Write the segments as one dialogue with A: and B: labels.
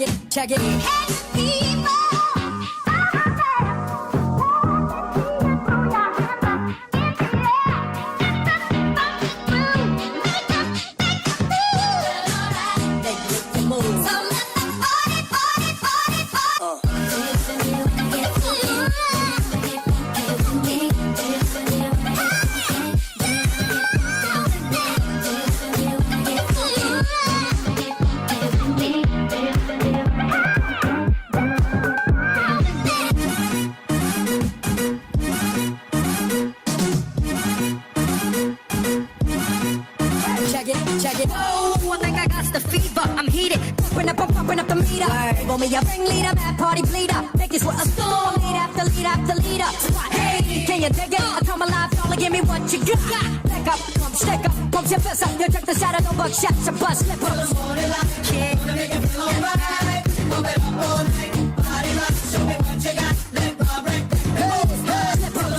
A: check it. Hey, people. Check it. Oh, I think I got the fever. I'm heated. Pumping up the meter. Want me a ringleader, mad party bleeder. Make this with a storm. Lead after lead after leader. Hey, can you dig it? I come alive, y'all, give me what you got. Back up, come stick up, pump your fist up. You check the shadow, no buckshots, a bus slip up. Yeah. Wanna make it feel alright. Pump it up all night. Body rock, show me what you got. Let go break. Slip up.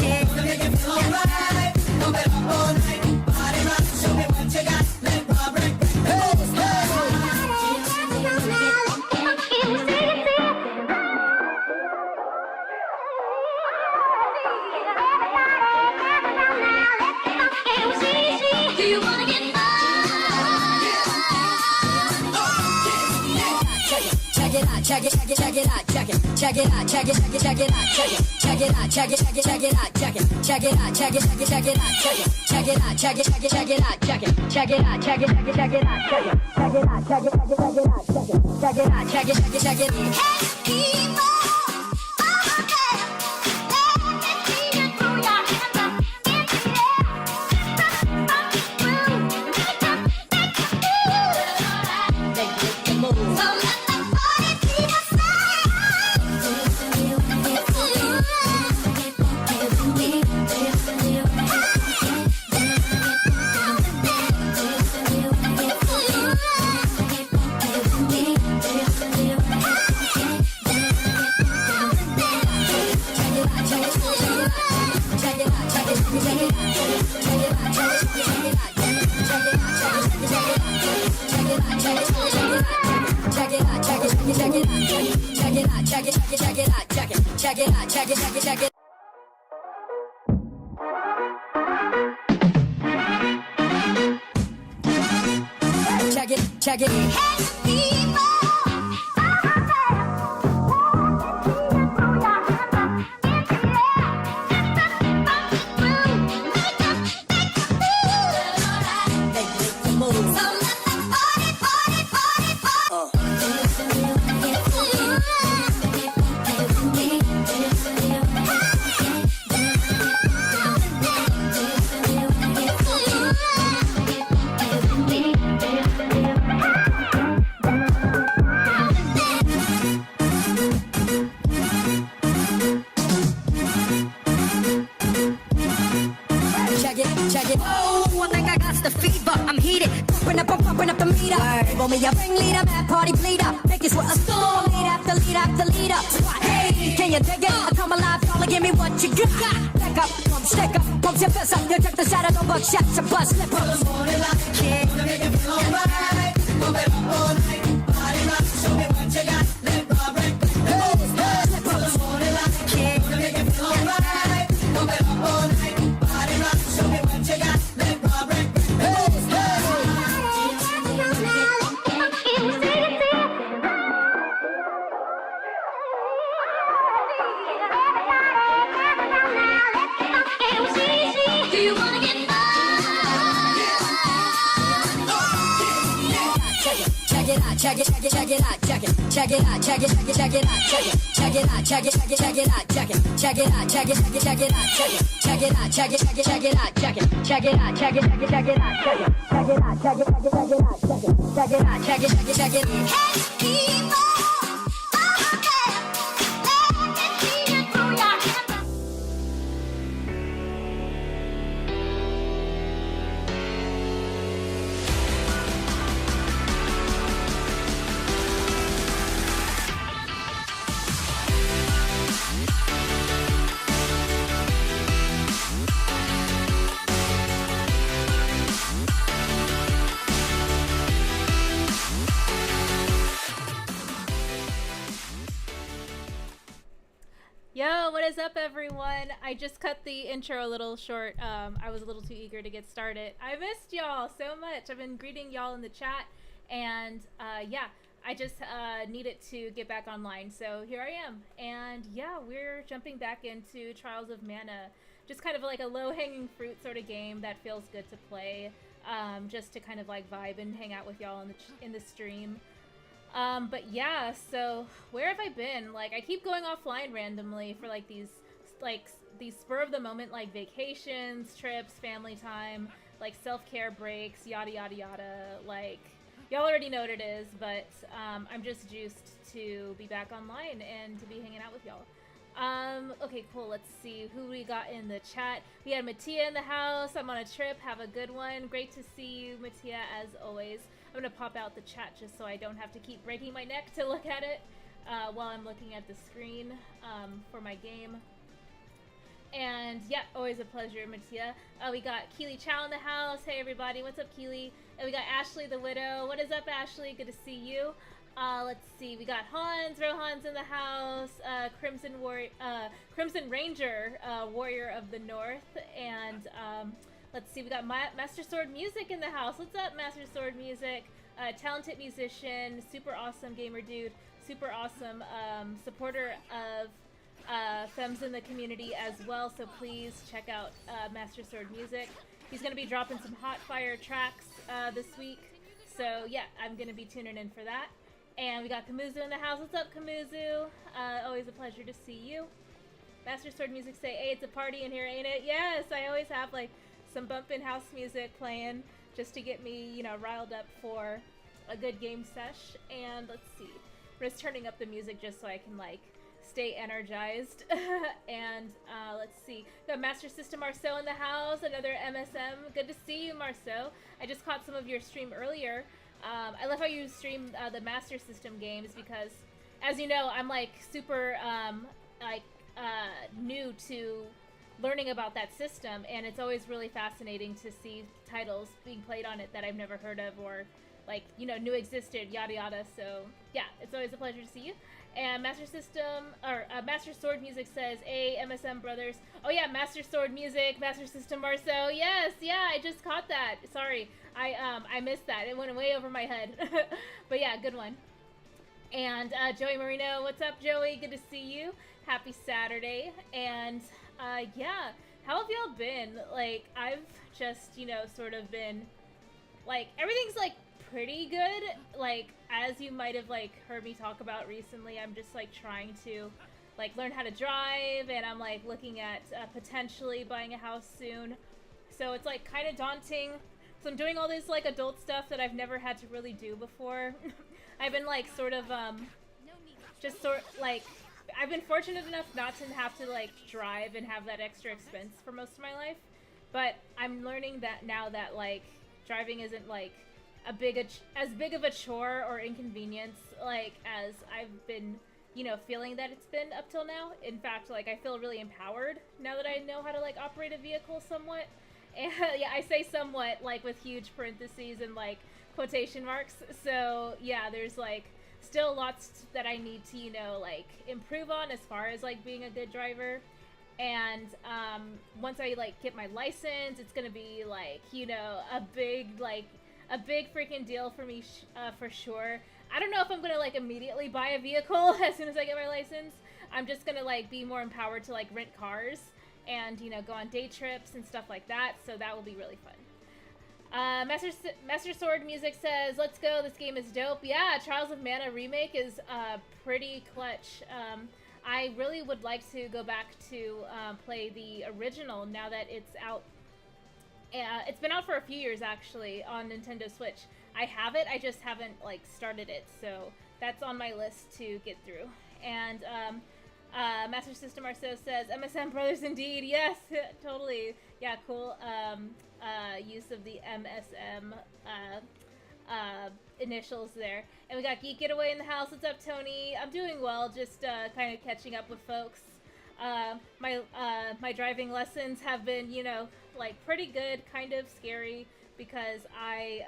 A: Yeah. Wanna make it feel alright. Pump it up all night. Body rock, show me what you got. Let go break. Do you wanna get check it out, check it out, check it out, check it, check it out, check it, check it out, check it, check it out, check it, check it out, check it, check it out, check it, check it out, check it, check it out, check it, check it out, check it, check it out, check it, check it out, check it, check it out, check it, check it out, check it, check it out, check it, check it, hey people. Check it. Hey, people. Want me a ringleader, mad party bleeder. Make this with a storm. Lead after lead after leader. Hey, can you dig it? I come alive, y'all, give me what you got. Back up, come stick up, pump your fist up. You check the shadow, no buckshots, a bus slip up. Yeah. Wanna make it feel alright. Pump it up all night. Body rock, show me what you got. Let go break. Slip up. Yeah. Wanna make it feel alright. Pump it up all night. Body rock, show me what you got. Let go break. Check it, check it out, check it, check it out, check it, check it out, check it, check it out, check it, check it out, check it, check it out, check it, check it out, check it, check it out, check it, check it out, check it, check it out, check it, check it out, check it, check it out, check it, check it out, check it, check it out, check it, check it. Hey people.
B: everyone. I just cut the intro a little short. I was a little too eager to get started. I missed y'all so much. I've been greeting y'all in the chat, and yeah, I just needed to get back online. So here I am, and yeah, we're jumping back into Trials of Mana. Just kind of like a low-hanging fruit sort of game that feels good to play, just to kind of like vibe and hang out with y'all in the stream. But yeah, so where have I been? Like, I keep going offline randomly for like these spur of the moment, like vacations, trips, family time, like self-care breaks, yada yada yada. Like, y'all already know what it is, but I'm just juiced to be back online and to be hanging out with y'all. Okay, cool. Let's see who we got in the chat. We had Mattia in the house. I'm on a trip. Have a good one. Great to see you, Mattia, as always. I'm gonna pop out the chat just so I don't have to keep breaking my neck to look at it while I'm looking at the screen for my game. And yeah, always a pleasure, Mattia. We got Keely Chow in the house. Hey everybody, what's up, Keely? And we got Ashley the Widow. What is up, Ashley? Good to see you. Let's see, we got Rohan's in the house, Crimson Ranger, Warrior of the North, and let's see, we got Master Sword Music in the house. What's up, Master Sword Music? Talented musician, super awesome gamer dude, super awesome supporter of femmes in the community as well, so please check out Master Sword Music. He's going to be dropping some hot fire tracks this week, so yeah, I'm going to be tuning in for that. And we got Kamuzu in the house. What's up, Kamuzu? Always a pleasure to see you. Master Sword Music say, hey, it's a party in here, ain't it? Yes, I always have like some bumpin' house music playing just to get me, you know, riled up for a good game sesh. And let's see, I'm just turning up the music just so I can like stay energized. And let's see, we got Master System Marceau in the house, another MSM. Good to see you, Marceau. I just caught some of your stream earlier. I love how you stream the Master System games because, as you know, I'm like super new to learning about that system, and it's always really fascinating to see titles being played on it that I've never heard of or like, you know, knew existed, yada yada. So yeah, it's always a pleasure to see you. And Master Sword Music says, hey, MSM brothers. Oh yeah, Master Sword Music, Master System Marceau. Yes, yeah, I just caught that. Sorry, I missed that. It went way over my head. But yeah, good one. And Joey Marino, what's up, Joey? Good to see you. Happy Saturday. And yeah, how have y'all been? Like, I've just, you know, sort of been, like, everything's like pretty good. Like, as you might have like heard me talk about recently, I'm just like trying to like learn how to drive, and I'm like looking at potentially buying a house soon. So it's like kind of daunting. So I'm doing all this like adult stuff that I've never had to really do before. I've been like sort of I've been fortunate enough not to have to like drive and have that extra expense for most of my life. But I'm learning that now that like driving isn't like as big of a chore or inconvenience like as I've been, you know, feeling that it's been up till now. In fact, like I feel really empowered now that I know how to like operate a vehicle somewhat. And yeah, I say somewhat like with huge parentheses and like quotation marks. So yeah, there's like still lots that I need to, you know, like improve on as far as like being a good driver. And once I like get my license, it's gonna be like, you know, a big freaking deal for me for sure. I don't know if I'm gonna like immediately buy a vehicle as soon as I get my license. I'm just gonna like be more empowered to like rent cars and, you know, go on day trips and stuff like that, so that will be really fun. Master Sword Music says, let's go, this game is dope. Yeah, Trials of Mana Remake is pretty clutch. I really would like to go back to play the original now that it's out. It's been out for a few years actually on Nintendo Switch. I have it, I just haven't like started it, so that's on my list to get through. And Master System Marceau says, MSM Brothers indeed. Yes, totally. Yeah, cool use of the MSM initials there. And we got Geek Getaway in the house. What's up, Tony? I'm doing well, just kind of catching up with folks. My driving lessons have been, you know, like pretty good, kind of scary because I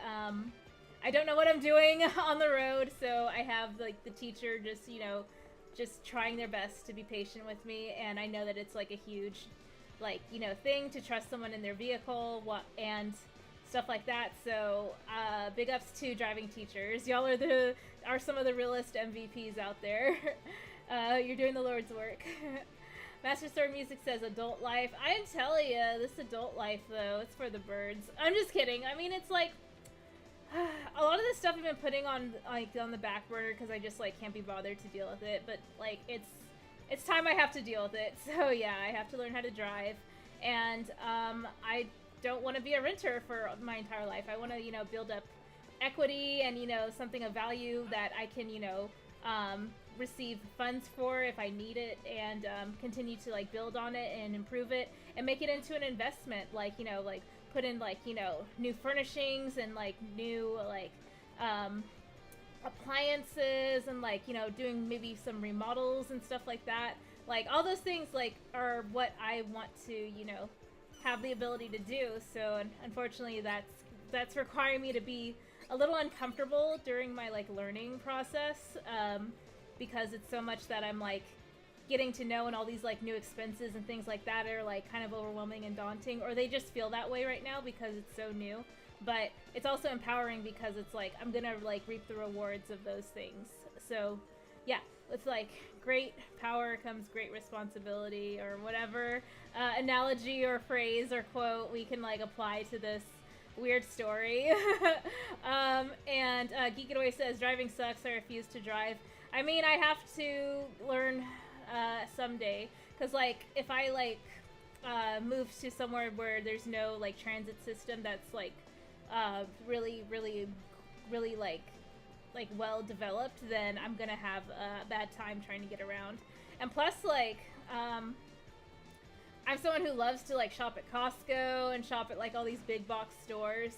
B: don't know what I'm doing on the road, so I have like the teacher just, you know, just trying their best to be patient with me, and I know that it's like a huge, like, you know, thing to trust someone in their vehicle, and stuff like that. So big ups to driving teachers. Y'all are some of the realest MVPs out there. You're doing the Lord's work. Master Sword Music says adult life. I'm telling you, this adult life though, it's for the birds. I'm just kidding. I mean, it's like a lot of this stuff I've been putting on the back burner because I just like can't be bothered to deal with it. But like it's time I have to deal with it. So yeah, I have to learn how to drive, and I don't want to be a renter for my entire life. I want to, you know, build up equity and, you know, something of value that I can, you know, receive funds for if I need it, and continue to like build on it and improve it and make it into an investment, like, you know, like put in like, you know, new furnishings and like new like appliances, and like, you know, doing maybe some remodels and stuff like that. Like all those things like are what I want to, you know, have the ability to do. So unfortunately that's requiring me to be a little uncomfortable during my like learning process, because it's so much that I'm like getting to know, and all these like new expenses and things like that are like kind of overwhelming and daunting, or they just feel that way right now because it's so new. But it's also empowering because it's like I'm gonna like reap the rewards of those things. So yeah, it's like great power comes great responsibility, or whatever analogy or phrase or quote we can like apply to this weird story. And Geek It Away says driving sucks, I refuse to drive. I mean, I have to learn someday, because like if I like move to somewhere where there's no like transit system that's like really like well developed, then I'm gonna have a bad time trying to get around. And plus like I'm someone who loves to like shop at Costco and shop at like all these big box stores,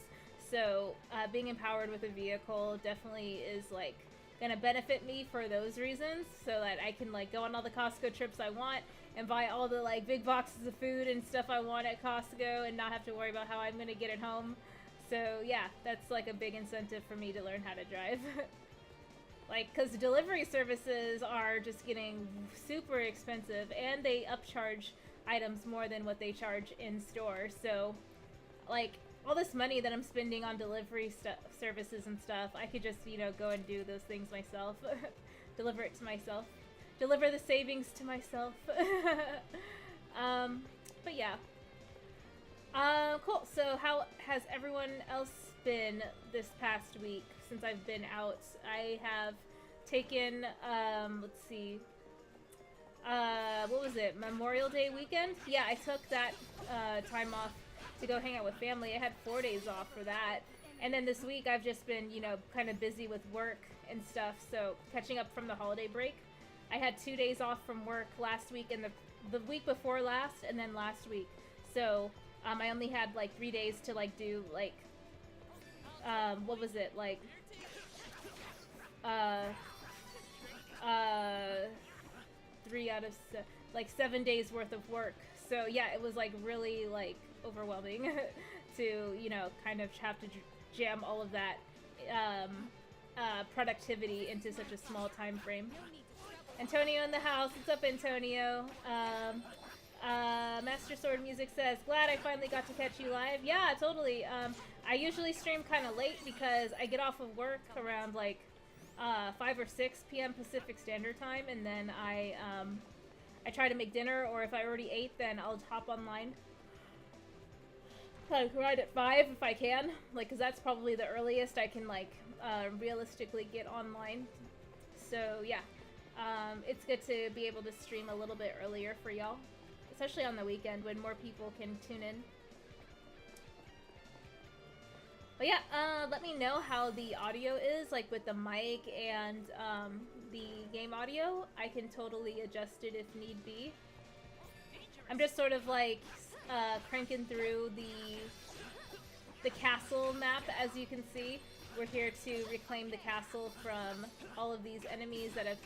B: so being empowered with a vehicle definitely is like gonna benefit me for those reasons, so that I can like go on all the Costco trips I want and buy all the like big boxes of food and stuff I want at Costco and not have to worry about how I'm gonna get it home. So yeah, that's like a big incentive for me to learn how to drive. Like, because delivery services are just getting super expensive, and they upcharge items more than what they charge in store. So like all this money that I'm spending on delivery services and stuff, I could just, you know, go and do those things myself. Deliver it to myself. Deliver the savings to myself. But yeah. Cool. So how has everyone else been this past week since I've been out? I have taken, let's see, what was it? Memorial Day weekend? Yeah, I took that time off to go hang out with family. I had 4 days off for that. And then this week I've just been, you know, kind of busy with work and stuff, so catching up from the holiday break. I had 2 days off from work last week and the week before last, and then last week. So I only had like 3 days to like do like what was it, like 3 out of like 7 days worth of work. So yeah, it was like really like overwhelming to, you know, kind of have to jam all of that productivity into such a small time frame. Antonio in the house. What's up, Antonio? Master Sword Music says, glad I finally got to catch you live. Yeah, totally. I usually stream kind of late because I get off of work around like 5 or 6 p.m. Pacific Standard Time, and then I try to make dinner, or if I already ate, then I'll hop online like right at 5 if I can, like, because that's probably the earliest I can like realistically get online. So yeah, it's good to be able to stream a little bit earlier for y'all, especially on the weekend when more people can tune in. But yeah, let me know how the audio is, like with the mic and the game audio. I can totally adjust it if need be. I'm just sort of like cranking through the castle map. As you can see, we're here to reclaim the castle from all of these enemies that have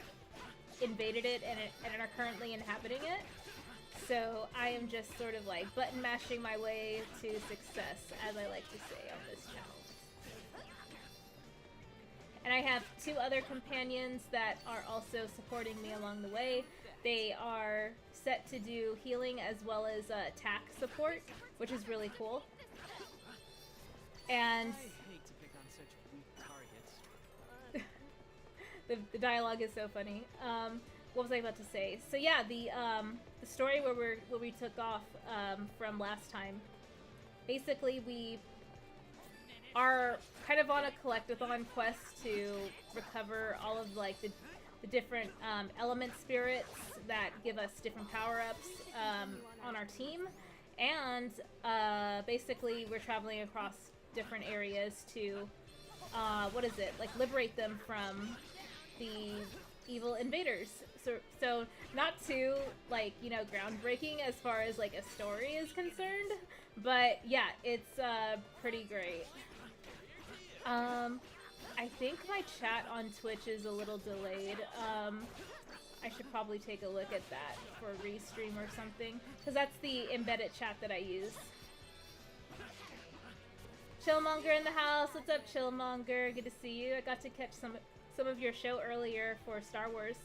B: invaded it and are currently inhabiting it. So I am just sort of like button mashing my way to success, as I like to say on this channel. And I have 2 other companions that are also supporting me along the way. They are set to do healing as well as attack support, which is really cool. And the dialogue is so funny. What was I about to say? So yeah, the story where we took off from last time. Basically, we are kind of on a collectathon quest to recover all of like the different element spirits that give us different power-ups on our team, and basically we're traveling across different areas to like liberate them from the evil invaders. So not too like, you know, groundbreaking as far as like a story is concerned, but yeah, it's pretty great. I think my chat on Twitch is a little delayed. I should probably take a look at that for a restream or something, because that's the embedded chat that I use. Chillmonger in the house. What's up, Chillmonger? Good to see you. I got to catch some of your show earlier for Star Wars.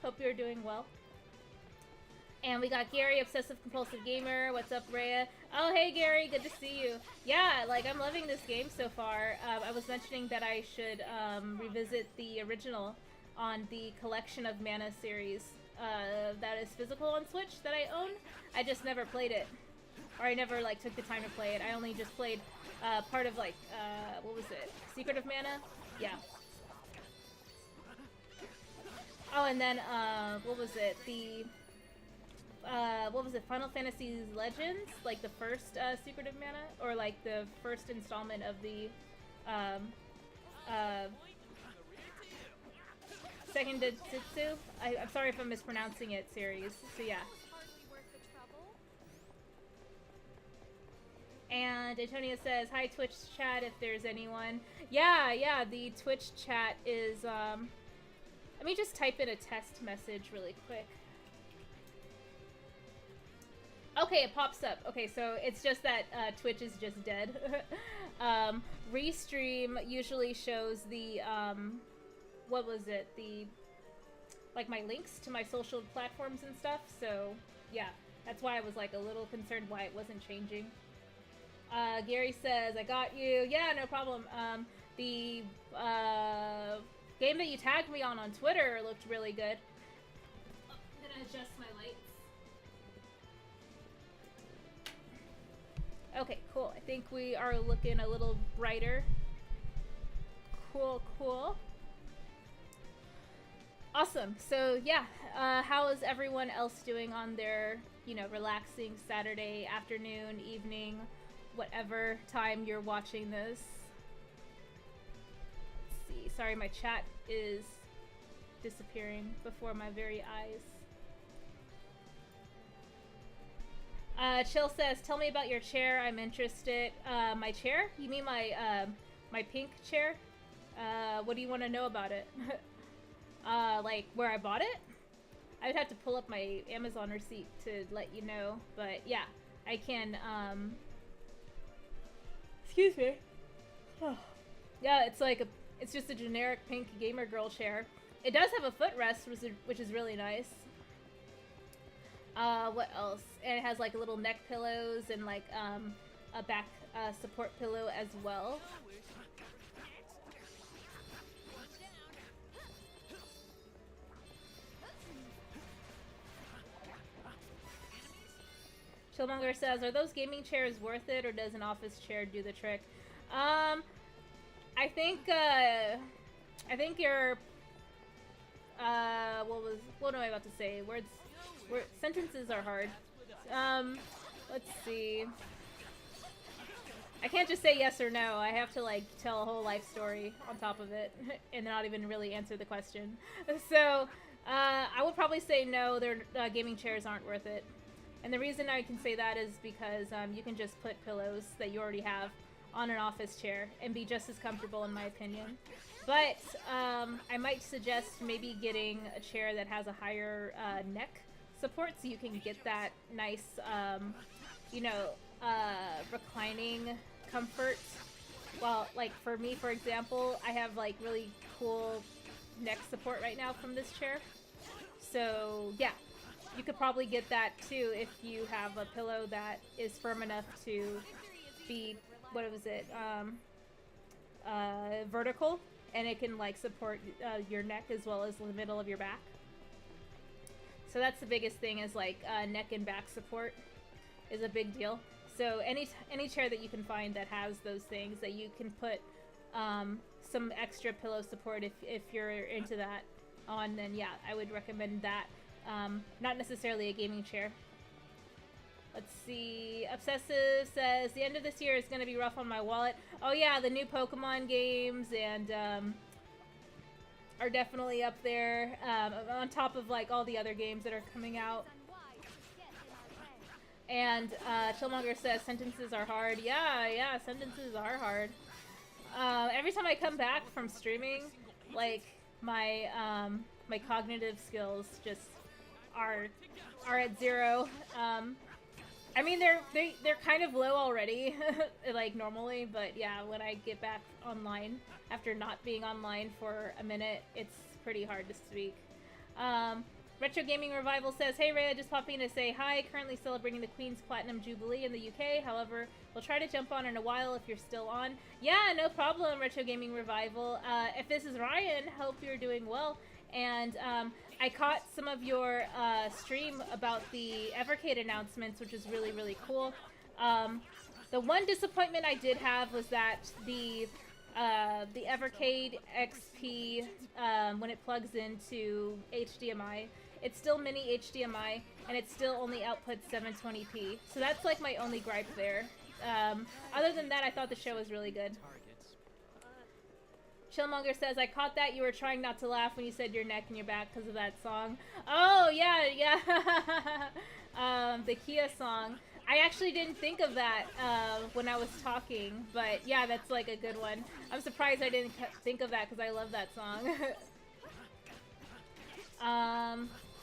B: Hope you're doing well. And we got Gary, Obsessive Compulsive Gamer. What's up, Rhea? Oh, hey, Gary. Good to see you. Yeah, like, I'm loving this game so far. I was mentioning that I should revisit the original on the Collection of Mana series that is physical on Switch that I own. I just never played it. Or I never, like, took the time to play it. I only just played part of, like, what was it? Secret of Mana? Yeah. Oh, and then, what was it? What was it? Final Fantasy Legends? Like the first Secret of Mana? Or like the first installment of the Second Detsutsu? I'm sorry if I'm mispronouncing it, series. So yeah. And Antonia says, hi Twitch chat if there's anyone. Yeah, the Twitch chat is, let me just type in a test message really quick. Okay, it pops up. Okay, so it's just that Twitch is just dead. Restream usually shows the, what was it? Like my links to my social platforms and stuff. So yeah, that's why I was like a little concerned why it wasn't changing. Gary says, I got you. Yeah, no problem. The game that you tagged me on Twitter looked really good. Oh, I'm gonna adjust my lights. Okay, cool. I think we are looking a little brighter. Cool. Awesome. So yeah, how is everyone else doing on their, you know, relaxing Saturday afternoon, evening, whatever time you're watching this? Let's see. Sorry, my chat is disappearing before my very eyes. Chill says, tell me about your chair. I'm interested. My chair? You mean my my pink chair? What do you want to know about it? Like where I bought it? I would have to pull up my Amazon receipt to let you know. But yeah, I can. Excuse me. Yeah, it's like it's just a generic pink gamer girl chair. It does have a footrest, which is really nice. What else? And it has like little neck pillows and like a back support pillow as well. Chillmonger says, are those gaming chairs worth it, or does an office chair do the trick? I think you're what am I about to say? Sentences are hard. Let's see. I can't just say yes or no. I have to like tell a whole life story on top of it and not even really answer the question. So I would probably say no, their gaming chairs aren't worth it. And the reason I can say that is because you can just put pillows that you already have on an office chair and be just as comfortable, in my opinion. But I might suggest maybe getting a chair that has a higher neck support, so you can get that nice, you know, reclining comfort well, like for me, for example, I have like really cool neck support right now from this chair. So yeah, you could probably get that too if you have a pillow that is firm enough to be, what was it, vertical, and it can like support your neck as well as the middle of your back. So that's the biggest thing, is like neck and back support is a big deal. So any chair that you can find that has those things, that you can put some extra pillow support if you're into that on, then yeah, I would recommend that. Not necessarily a gaming chair. Let's see. Obsessive says, the end of this year is going to be rough on my wallet. Oh yeah, the new Pokemon games and are definitely up there, on top of like all the other games that are coming out. And Chillmonger says sentences are hard. Yeah, sentences are hard. Every time I come back from streaming, like my my cognitive skills just are at zero. I mean, they're kind of low already, like normally, but yeah, when I get back online after not being online for a minute, it's pretty hard to speak. Retro Gaming Revival says, hey Ray, just popping to say hi. Currently celebrating the Queen's Platinum Jubilee in the UK. However, we'll try to jump on in a while if you're still on. Yeah, no problem, Retro Gaming Revival. If this is Ryan, hope you're doing well. And I caught some of your stream about the Evercade announcements, which is really, really cool. The one disappointment I did have was that the Evercade XP, when it plugs into HDMI, it's still mini HDMI, and it still only outputs 720p. So that's like my only gripe there. Other than that, I thought the show was really good. Chillmonger says, I caught that you were trying not to laugh when you said your neck and your back because of that song. Oh, yeah. The Kia song. I actually didn't think of that when I was talking, but yeah, that's like a good one. I'm surprised I didn't think of that because I love that song.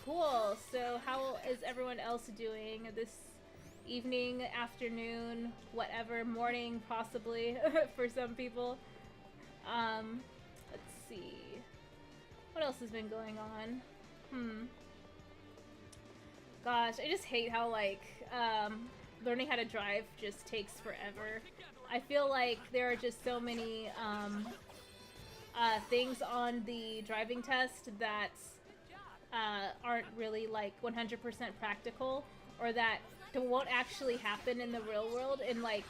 B: Cool. So how is everyone else doing this evening, afternoon, whatever, morning possibly for some people? Let's see. What else has been going on? Gosh, I just hate how, like, learning how to drive just takes forever. I feel like there are just so many, things on the driving test that, aren't really, like, 100% practical, or that won't actually happen in the real world, and, like,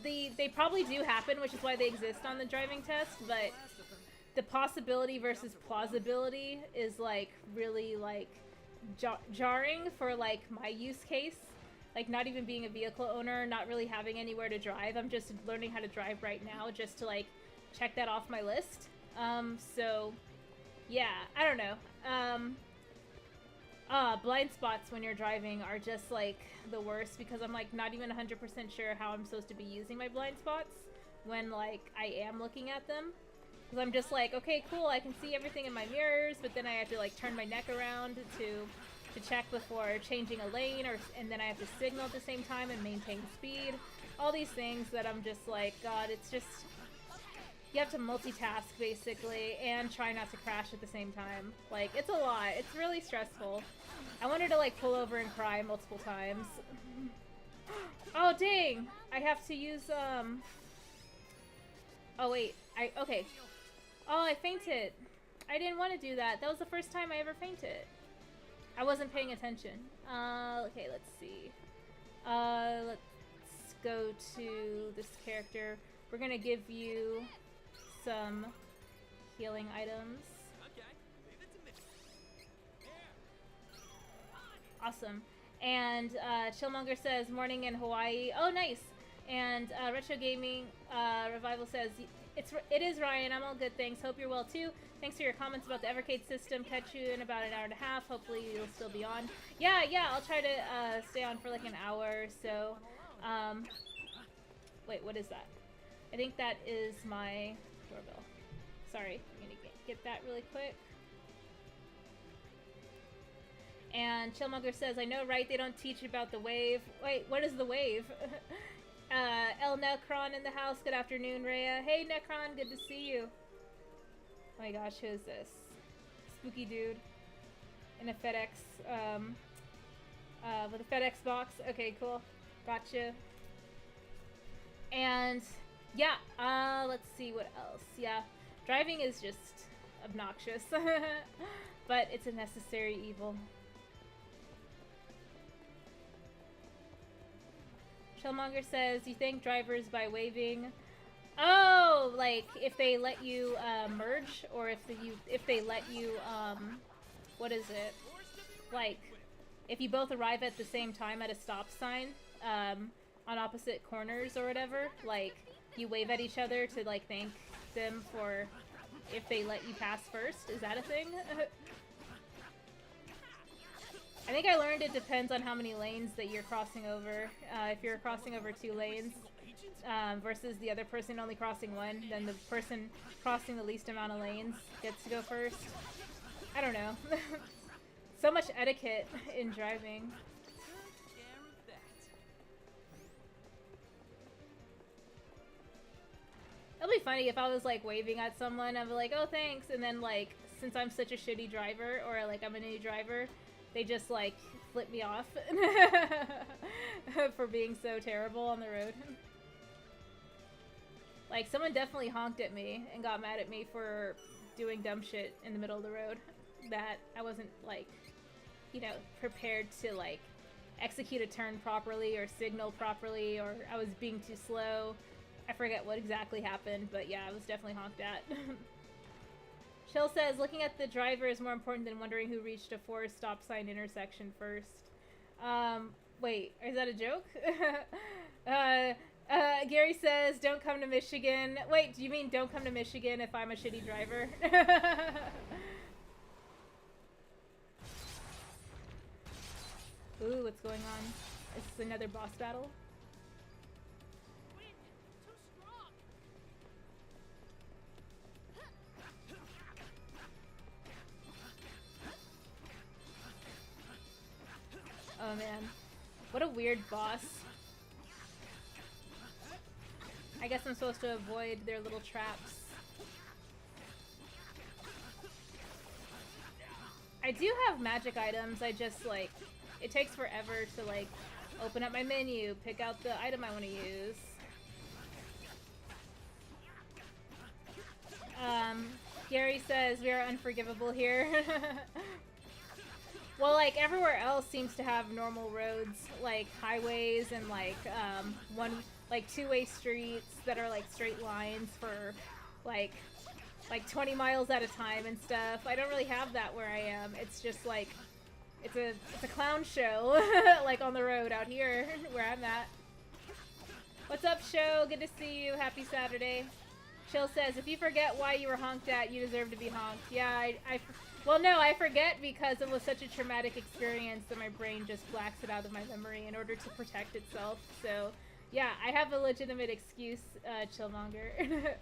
B: they probably do happen, which is why they exist on the driving test, but the possibility versus plausibility is, like, really, like, jarring for, like, my use case. Like, not even being a vehicle owner, not really having anywhere to drive. I'm just learning how to drive right now just to, like, check that off my list. So, yeah, I don't know. Blind spots when you're driving are just, like, the worst, because I'm, like, not even 100% sure how I'm supposed to be using my blind spots when, like, I am looking at them. Because I'm just like, okay, cool, I can see everything in my mirrors, but then I have to, like, turn my neck around to check before changing a lane, and then I have to signal at the same time and maintain speed. All these things that I'm just like, God, it's just... You have to multitask, basically, and try not to crash at the same time. Like, it's a lot. It's really stressful. I wanted to, like, pull over and cry multiple times. Oh, dang! I have to use, Oh, wait. Okay. Oh, I fainted. I didn't want to do that. That was the first time I ever fainted. I wasn't paying attention. Okay, let's see. Let's go to this character. We're gonna give you some healing items. Awesome. And Chillmonger says morning in Hawaii. Oh, nice. And Retro Gaming Revival says it is Ryan. I'm all good, thanks. Hope you're well too. Thanks for your comments about the Evercade system. Catch you in about an hour and a half. Hopefully you'll still be on. Yeah. I'll try to stay on for like an hour or so. Wait, what is that? I think that is my doorbell. Sorry, I'm gonna get that really quick. And Chillmonger says, I know, right? They don't teach about the wave. Wait, what is the wave? El Necron in the house. Good afternoon, Rhea. Hey, Necron, good to see you. Oh my gosh, who is this? Spooky dude in a FedEx, with a FedEx box. Okay, cool. Gotcha. And yeah, let's see what else. Yeah, driving is just obnoxious, but it's a necessary evil. Shellmonger says, you thank drivers by waving. Oh, like if they let you merge, or if they let you what is it? Like if you both arrive at the same time at a stop sign on opposite corners or whatever, like you wave at each other to like thank them for if they let you pass first. Is that a thing? I think I learned it depends on how many lanes that you're crossing over. If you're crossing over 2 lanes versus the other person only crossing 1, then the person crossing the least amount of lanes gets to go first. I don't know. So much etiquette in driving. It'll be funny if I was like waving at someone, I'd be like, oh thanks, and then like, since I'm such a shitty driver, or like I'm a new driver, they just like flip me off for being so terrible on the road. Like someone definitely honked at me and got mad at me for doing dumb shit in the middle of the road that I wasn't like, you know, prepared to like execute a turn properly or signal properly, or I was being too slow. I forget what exactly happened, but yeah, I was definitely honked at. Chill says, looking at the driver is more important than wondering who reached a 4 stop sign intersection first. Wait, is that a joke? Gary says, don't come to Michigan. Wait, do you mean don't come to Michigan if I'm a shitty driver? Ooh, what's going on? Is this another boss battle? Oh man, what a weird boss. I guess I'm supposed to avoid their little traps. I do have magic items, I just like, it takes forever to like open up my menu, pick out the item I want to use. Gary says we are unforgivable here. Well, like, everywhere else seems to have normal roads, like highways and like two-way streets that are like straight lines for like 20 miles at a time and stuff. I don't really have that where I am. It's just like it's a clown show like on the road out here where I'm at. What's up, show? Good to see you. Happy Saturday. Chill says, if you forget why you were honked at, you deserve to be honked. Yeah, well, no, I forget because it was such a traumatic experience that my brain just blacks it out of my memory in order to protect itself. So, yeah, I have a legitimate excuse, Chillmonger.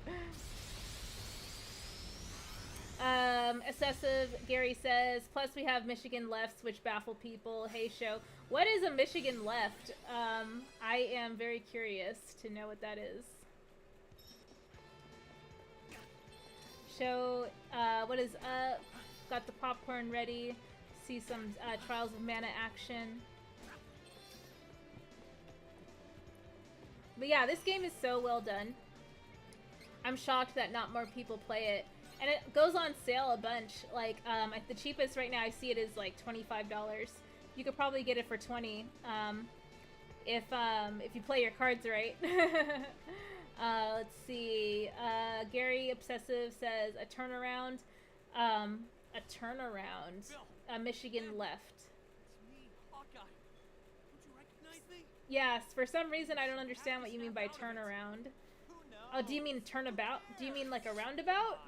B: Excessive, Gary says, plus we have Michigan lefts, which baffle people. Hey, show. What is a Michigan left? I am very curious to know what that is. Show, what is up? Got the popcorn ready. See some Trials of Mana action. But yeah, this game is so well done. I'm shocked that not more people play it. And it goes on sale a bunch. Like, the cheapest right now I see it is like $25. You could probably get it for $20 if you play your cards right. Let's see. Gary Obsessive says a turnaround. A Michigan left. Yes, for some reason I don't understand what you mean by turnaround. Oh, do you mean turnabout? Do you mean like a roundabout?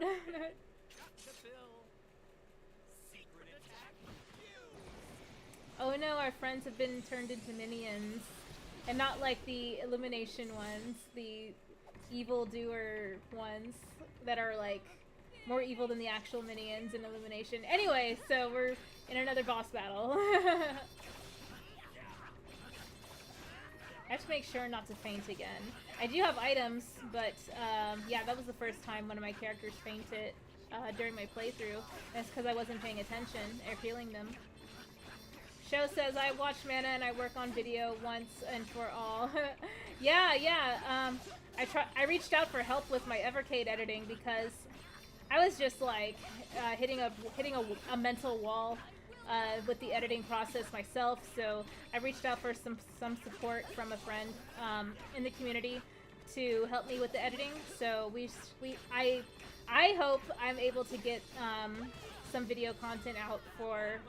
B: Oh no, our friends have been turned into minions. And not like the Illumination ones, the evildoer ones that are like more evil than the actual minions in Illumination. Anyway, so we're in another boss battle. I have to make sure not to faint again. I do have items, but yeah, that was the first time one of my characters fainted during my playthrough. And it's because I wasn't paying attention or healing them. Show says, I watch Mana and I work on video once and for all. Yeah. I reached out for help with my Evercade editing because I was just like hitting a mental wall with the editing process myself. So I reached out for some support from a friend in the community to help me with the editing. So I hope I'm able to get some video content out for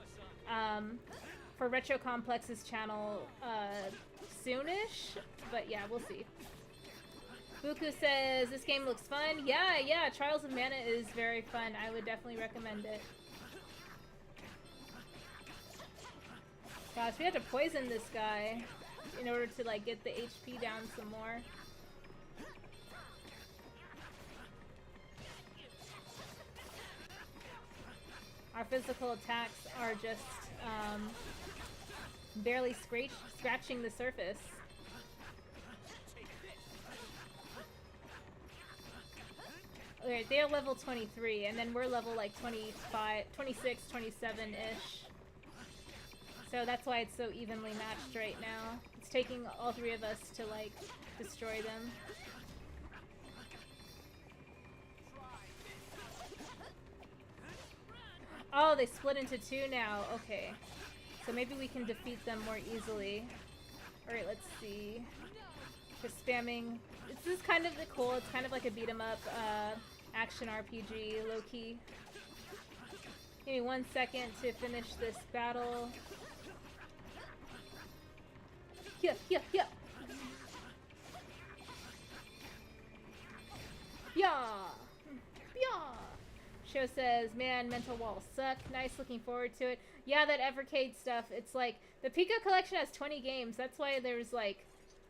B: Retro Complex's channel soonish, but yeah, we'll see. Buku says, this game looks fun. Yeah, Trials of Mana is very fun. I would definitely recommend it. Gosh, we have to poison this guy in order to like get the HP down some more. Our physical attacks are just barely scratching the surface. Okay, they're level 23, and then we're level like 25, 26, 27-ish. So that's why it's so evenly matched right now. It's taking all three of us to like destroy them. Oh, they split into two now. Okay. So maybe we can defeat them more easily. Alright, let's see. Just spamming. This is kind of cool. It's kind of like a beat 'em up action-RPG, low-key. Give me 1 second to finish this battle. Yeah. Show says, man, mental walls suck. Nice, looking forward to it. Yeah, that Evercade stuff. It's like, the Pico collection has 20 games. That's why there's like,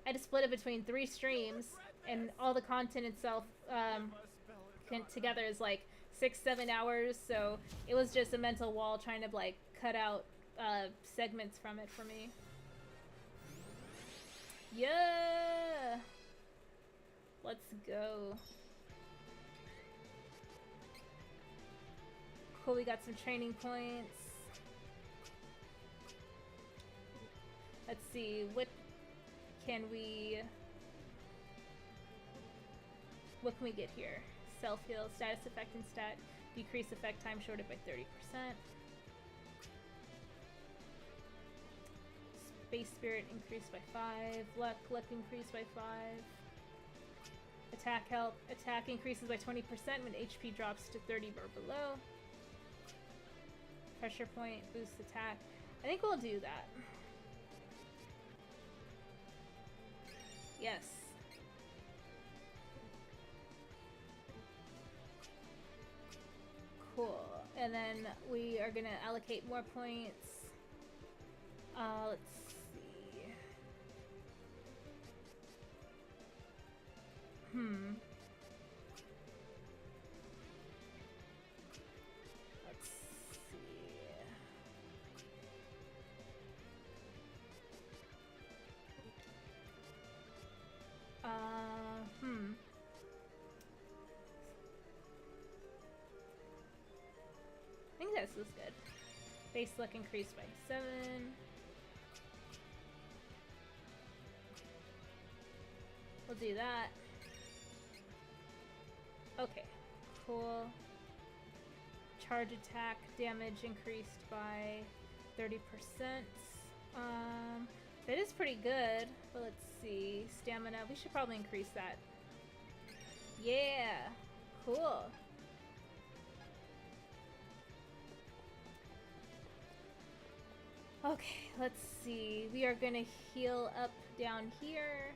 B: I had to split it between 3 streams, and all the content itself together is like 6-7 hours. So it was just a mental wall trying to like cut out segments from it for me. Yeah! Let's go. Cool, we got some training points. Let's see, what can we get here? Self-heal, status effect and stat, decrease effect time shorted by 30%. Space spirit increased by 5, luck increased by 5. Attack health, attack increases by 20% when HP drops to 30 or below. Pressure point, boost attack. I think we'll do that. Yes. Cool. And then we are gonna allocate more points. Let's see. Let's see. I think this is good. Base luck increased by 7. We'll do that. Okay, cool. Charge attack damage increased by 30%. That is pretty good, but let's see. Stamina, we should probably increase that. Yeah, cool. Okay, let's see. We are gonna heal up down here.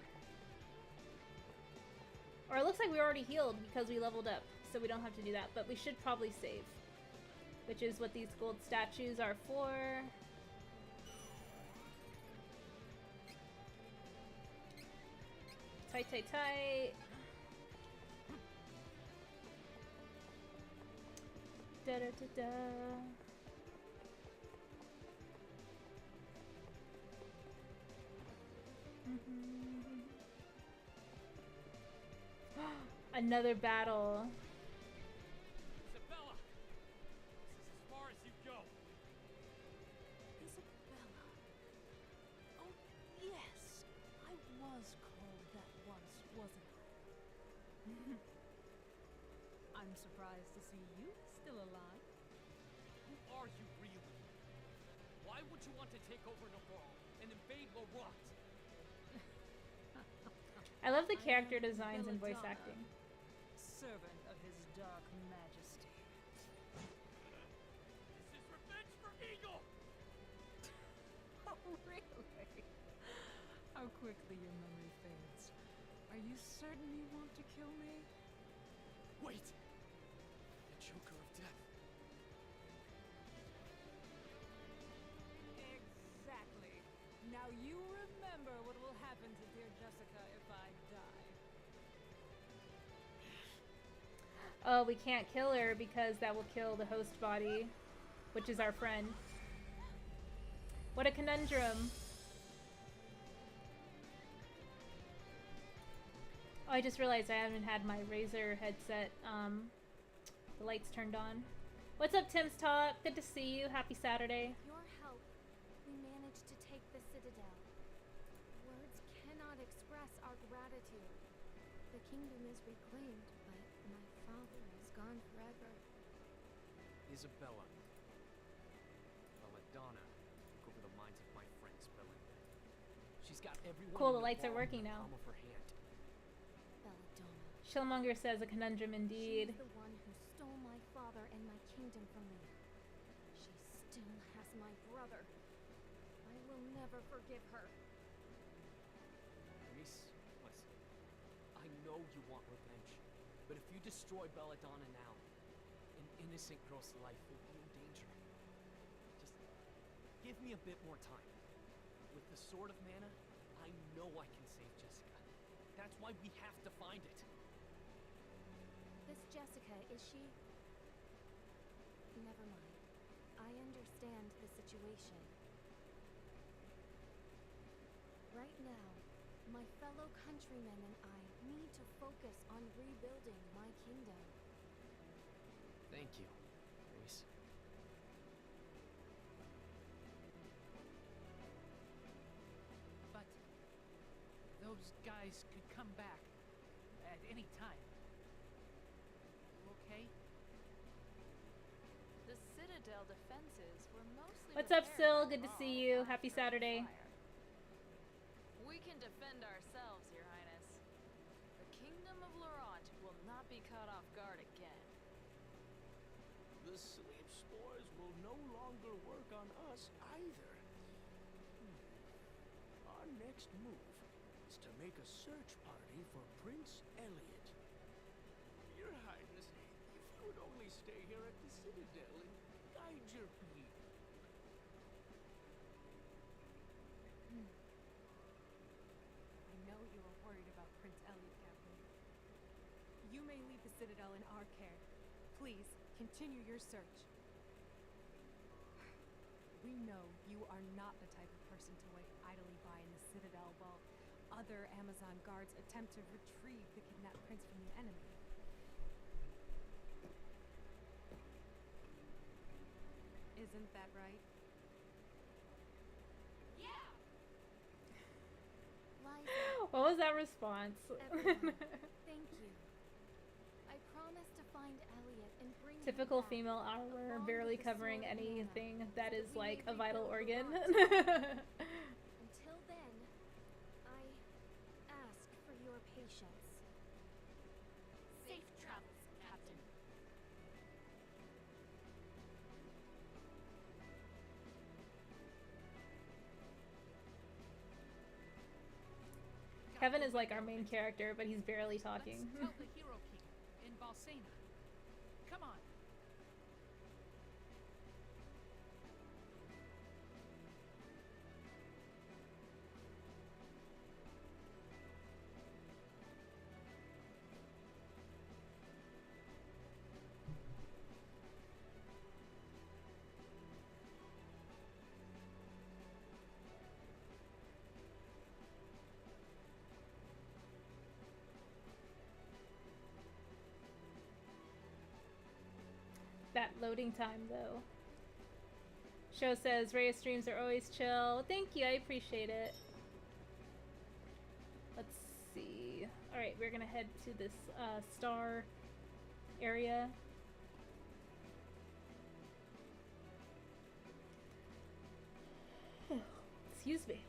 B: Or it looks like we already healed because we leveled up, so we don't have to do that, but we should probably save. Which is what these gold statues are for. Tight. Da-da-da-da. Another battle.
C: Isabella! This is as far as you go.
D: Isabella. Oh, yes. I was called that once, wasn't I? I'm surprised to see you still alive.
C: Who are you really? Why would you want to take over Navarre and invade Laurent?
B: I love the character
D: I am
B: designs and voice
D: Belladonna,
B: acting.
D: servant of his dark majesty.
C: This is revenge for Eagle!
D: Oh, really? How quickly your memory fades. Are you certain you want to kill me?
C: Wait! The Joker of Death.
D: Exactly. Now you remember what will happen to dear Jessica if I die.
B: Oh, we can't kill her because that will kill the host body, which is our friend. What a conundrum. Oh, I just realized I haven't had my Razer headset, the lights turned on. What's up, Tim's Talk? Good to see you. Happy Saturday.
E: With your help, we managed to take the Citadel. Words cannot express our gratitude. The kingdom is reclaimed, but my father is gone forever.
C: Isabella. Belladonna took over the minds of my friend Spelling. She's got everyone
B: Cool,
C: in
B: the lights are
C: Navarre
B: working
C: in the
B: now.
C: palm of her hand.
E: Belladonna.
B: Shillmonger says a conundrum indeed.
E: She's the one who stole my father and my kingdom from me. She still has my brother. I will never forgive her.
C: Reese, listen. I know you want revenge, but if you destroy Belladonna now, an innocent girl's life will be in danger. Just give me a bit more time. With the Sword of Mana, I know I can save Jessica. That's why we have to find it.
E: This Jessica, is she... Never mind. I understand the situation. Right now, my fellow countrymen and I need to focus on rebuilding my kingdom.
C: Thank you, Reese.
F: But those guys could come back at any time. You okay?
D: The Citadel defenses were mostly
B: What's up,
D: repaired
B: Syl?
D: by
B: Good to see
D: Laurent
B: you.
D: after
B: Happy
D: the
B: Saturday.
D: fire. We can defend ourselves, Your Highness. The kingdom of Laurent will not be caught off guard again.
G: The sleep spores will no longer work on us either. Our next move is to make a search party for Prince Elliot. Your Highness, if you would only stay here at the Citadel and guide your people.
H: I know you are worried about Prince Elliot, Captain. You may leave the Citadel in our care. Please, continue your search. We know you are not the type of person to wait idly by in the Citadel while other Amazon guards attempt to retrieve the kidnapped prince from the enemy. Isn't that right?
E: Liza,
B: What was that response?
E: everyone, thank you. I promise to find Elliot and bring him
B: Typical
E: back,
B: female hour,
E: along
B: barely
E: with the
B: covering
E: Sword of Mana,
B: anything that
E: so
B: is
E: we
B: like
E: may
B: a vital
E: rebuild
B: organ.
E: Laurent. Until then, I ask for your patience. Safe travels, Captain.
B: Kevin is like our main character, but he's barely talking.
F: Let's tell the Hero King in Valsena. Come on.
B: loading time though. Show says Raya streams are always chill. Thank you, I appreciate it. Let's see. Alright, we're gonna head to this star area. Excuse me.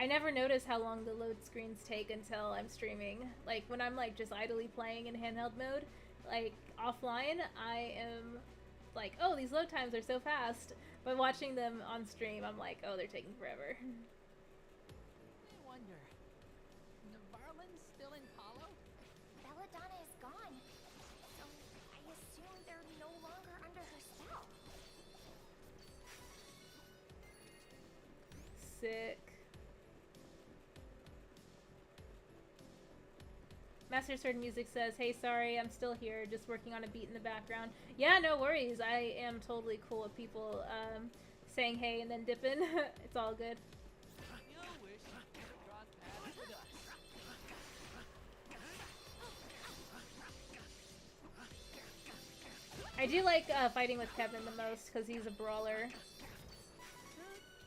B: I never notice how long the load screens take until I'm streaming. Like, when I'm, like, just idly playing in handheld mode, like, offline, I am like, oh, these load times are so fast. But watching them on stream, I'm like, oh, they're taking forever.
F: I wonder, Navarlin's still in Palo?
E: Belladonna is gone. So I assume they're no longer under her spell.
B: Sick. Master Sword Music says, hey, sorry, I'm still here, just working on a beat in the background. Yeah, no worries. I am totally cool with people saying hey and then dipping. It's all good. I do like fighting with Kevin the most because he's a brawler.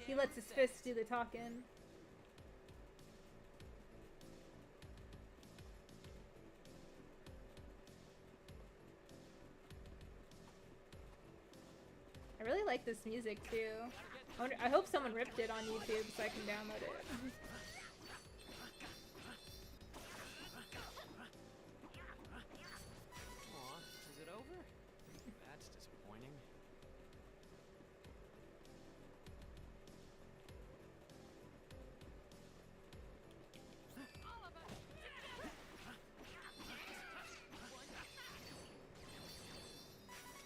B: He lets his fists do the talking. I really like this music too. I hope someone ripped it on YouTube so I can download it.
C: Aw, is it over? That's disappointing.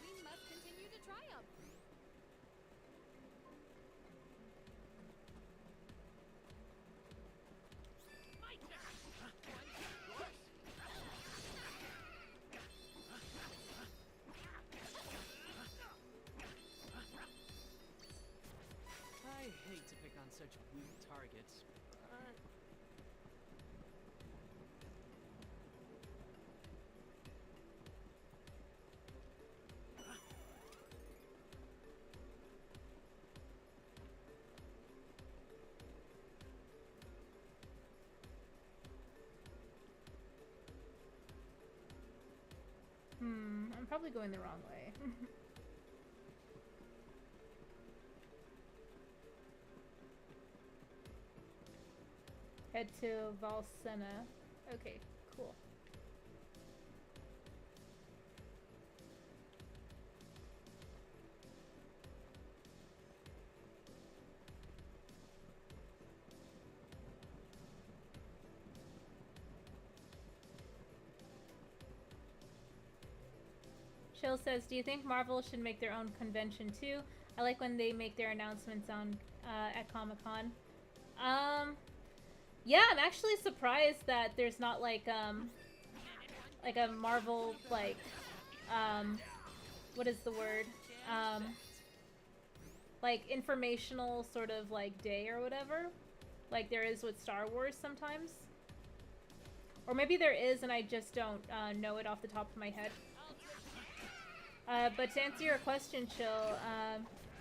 H: We must continue to triumph.
C: I hate to pick on such weak targets, but...
B: I'm probably going the wrong way. Head to Valsena. Okay, cool. Chill says, do you think Marvel should make their own convention too? I like when they make their announcements on at Comic-Con. Yeah, I'm actually surprised that there's not like a Marvel like what is the word? Like informational sort of like day or whatever. Like there is with Star Wars sometimes. Or maybe there is and I just don't know it off the top of my head. But to answer your question, Chill,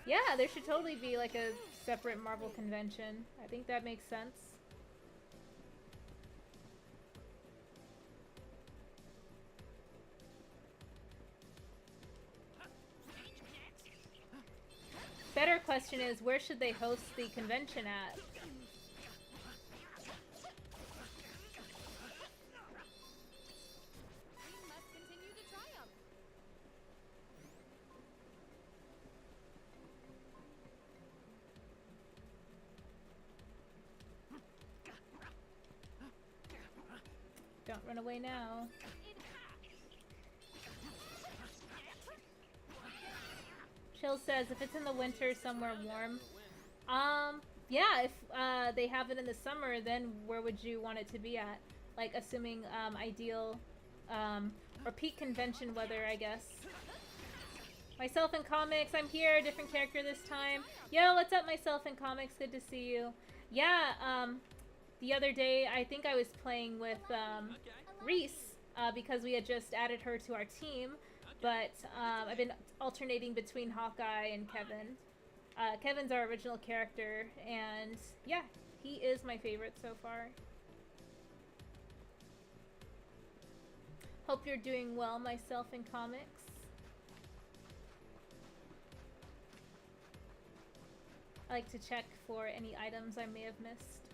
B: yeah, there should totally be like a separate Marvel convention. I think that makes sense. Better question is, where should they host the convention at? Don't run away now. Chill says, if it's in the winter somewhere warm. Yeah, if they have it in the summer, then where would you want it to be at? Like, assuming ideal or peak convention weather, I guess. Myself in comics, I'm here, different character this time. Yo, what's up, myself in comics? Good to see you. Yeah, the other day, I think I was playing with Reese because we had just added her to our team, but I've been alternating between Hawkeye and Kevin. Kevin's our original character, and yeah, he is my favorite so far. Hope you're doing well, myself in comics. I like to check for any items I may have missed.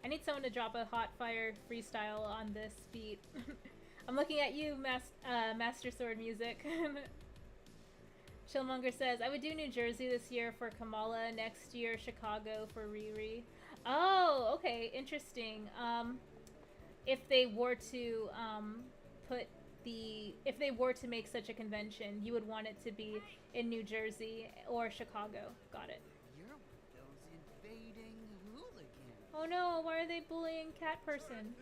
B: I need someone to drop a hot fire freestyle on this beat. I'm looking at you, Master Sword Music. Chillmonger says, I would do New Jersey this year for Kamala, next year Chicago for Riri. Oh, okay, interesting. If they were to if they were to make such a convention, you would want it to be in New Jersey or Chicago. Got it.
C: You're one of those invading hooligans.
B: Oh no, why are they bullying Cat Person?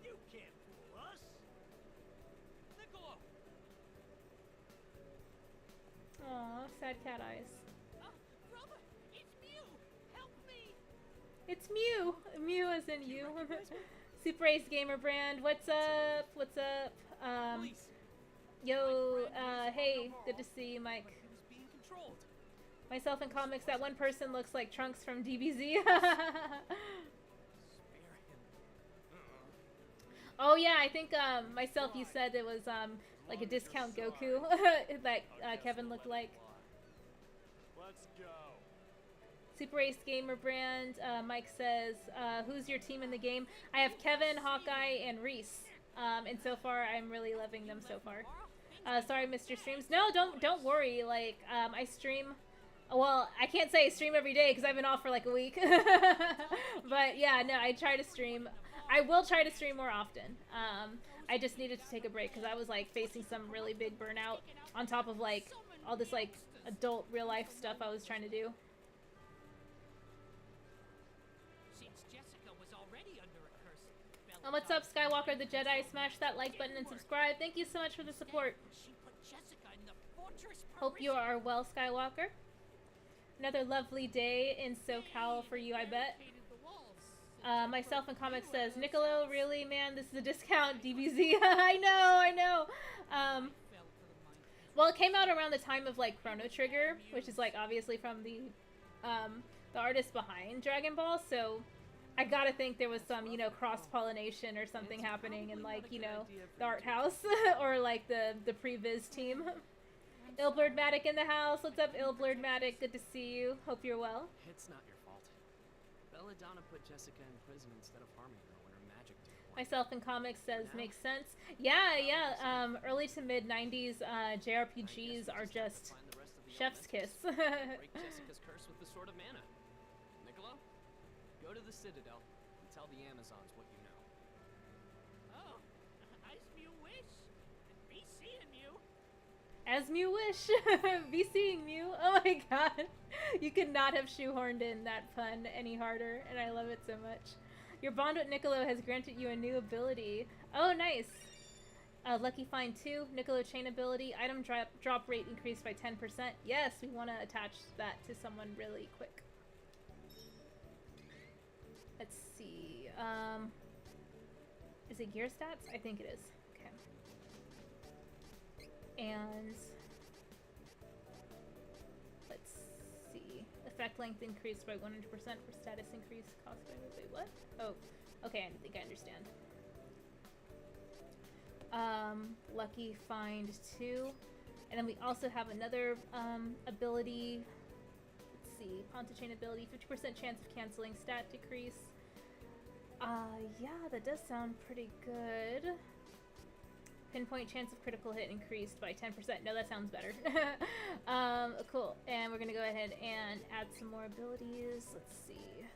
G: You can't fool us. Niccolo!
B: Aw, sad cat eyes.
F: Brother, it's Mew! Help me!
B: It's Mew! Mew as in you. Super Ace Gamer Brand, what's up? What's up?
C: Please.
B: Yo, hey, good to see you, Mike.
C: He was being controlled.
B: Myself in comics, that one person looks like Trunks from DBZ.
C: Spare him.
B: Oh yeah, I think myself, you said it was like a discount Goku that Kevin looked like.
G: Let's go.
B: Super Ace Gamer Brand, Mike says, who's your team in the game? I have Kevin, Hawkeye, and Reese. And so far, I'm really loving them so far. Sorry, Mr. Streams. No, don't worry. Like, I stream. Well, I can't say I stream every day because I've been off for like a week. But yeah, no, I try to stream. I will try to stream more often. I just needed to take a break because I was like facing some really big burnout on top of like all this like adult real life stuff I was trying to do.
F: Since Jessica was already under a curse,
B: What's up, Skywalker the Jedi? Smash that like button and subscribe. Thank you so much for the support.
F: she put Jessica in the fortress
B: Hope you are well, Skywalker. Another lovely day in SoCal for you, I bet. Myself in comics says, Niccolo, really, man? This is a discount DBZ. I know. Well, it came out around the time of like Chrono Trigger, which is like obviously from the artist behind Dragon Ball. So I gotta think there was some, you know, cross-pollination or something happening in like, you know, the art house or like the previs team. Ilblurdmatic in the house. What's up, Ilblurdmatic? Good to see you. Hope you're well.
C: It's not your fault. Belladonna put Jessica in prison instead of harming her when her magic didn't work.
B: Myself in comics says makes sense. Yeah. Early to mid 90s JRPGs are just chef's kiss.
C: Break Jessica's curse with the Sword of Mana. Niccolo, go to the Citadel and tell the Amazons what you know.
F: Oh, as Mew wish. Be seeing you.
B: As Mew wish. Be seeing Mew. Oh my god. You could not have shoehorned in that pun any harder, and I love it so much. Your bond with Niccolo has granted you a new ability. Oh, nice. Lucky Find 2, Niccolo Chain ability, item drop rate increased by 10%. Yes, we want to attach that to someone really quick. Let's see. Is it gear stats? I think it is. Okay. And let's see. Effect length increased by 100% for status increase cost by wait, what? Oh, okay, I think I understand. Lucky Find 2. And then we also have another ability. Let's see. Ponto Chain ability, 50% chance of canceling stat decrease. Yeah, that does sound pretty good. Pinpoint chance of critical hit increased by 10%. No, that sounds better. Cool. And we're gonna go ahead and add some more abilities. Let's see.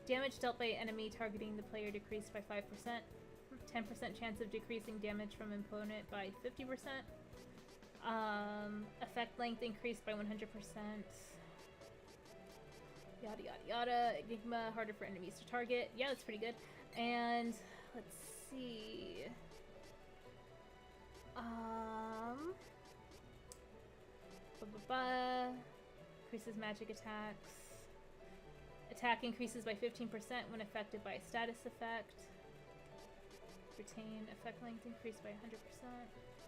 B: Damage dealt by enemy targeting the player decreased by 5%. 10% chance of decreasing damage from opponent by 50%. Effect length increased by 100%. Yada yada yada. Enigma, harder for enemies to target. Yeah, that's pretty good. And let's see. Increases magic attacks. Attack increases by 15% when affected by a status effect. Retain effect length increased by 100%.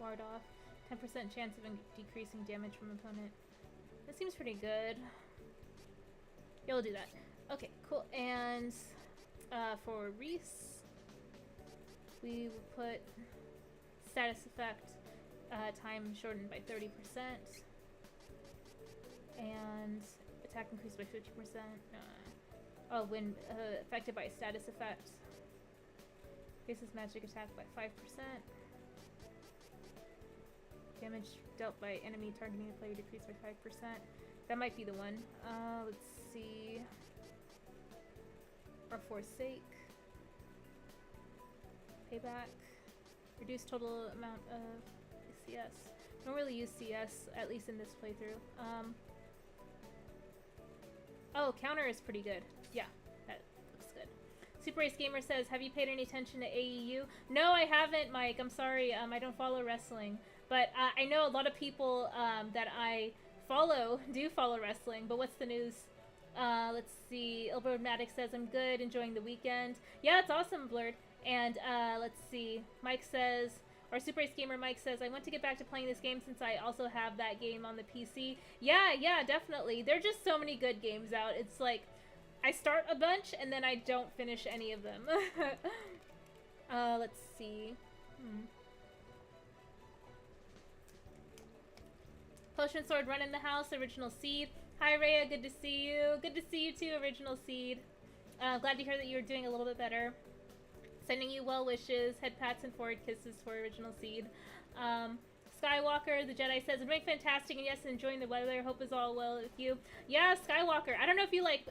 B: Ward off. 10% chance of decreasing damage from opponent. That seems pretty good. Yeah, we'll do that. Okay, cool. And for Reese, we will put status effect time shortened by 30%. And attack increased by 50%. When affected by a status effect. Increases magic attack by 5%. Damage dealt by enemy targeting the player decreased by 5%. That might be the one. Let's see. Or forsake. Payback. Reduce total amount of CS. I don't really use CS, at least in this playthrough. Oh, counter is pretty good. Yeah, that looks good. Super Ace Gamer says, have you paid any attention to AEU? No, I haven't, Mike. I'm sorry. I don't follow wrestling. But I know a lot of people that I follow do follow wrestling. But what's the news? Let's see. Ilbromatic says, I'm good. Enjoying the weekend. Yeah, it's awesome, Blurred. And let's see. Mike says, or Super Ace Gamer Mike says, I want to get back to playing this game since I also have that game on the PC. Yeah, definitely. There are just so many good games out. It's like, I start a bunch and then I don't finish any of them. Let's see. Potion Sword Run in the house, Original Seed. Hi Rhea, good to see you. Good to see you too, Original Seed. Glad to hear that you're doing a little bit better. Sending you well wishes, head pats and forward kisses for Original Seed. Skywalker, the Jedi says, I'm doing fantastic and yes, enjoying the weather. Hope is all well with you. Yeah, Skywalker. I don't know if you like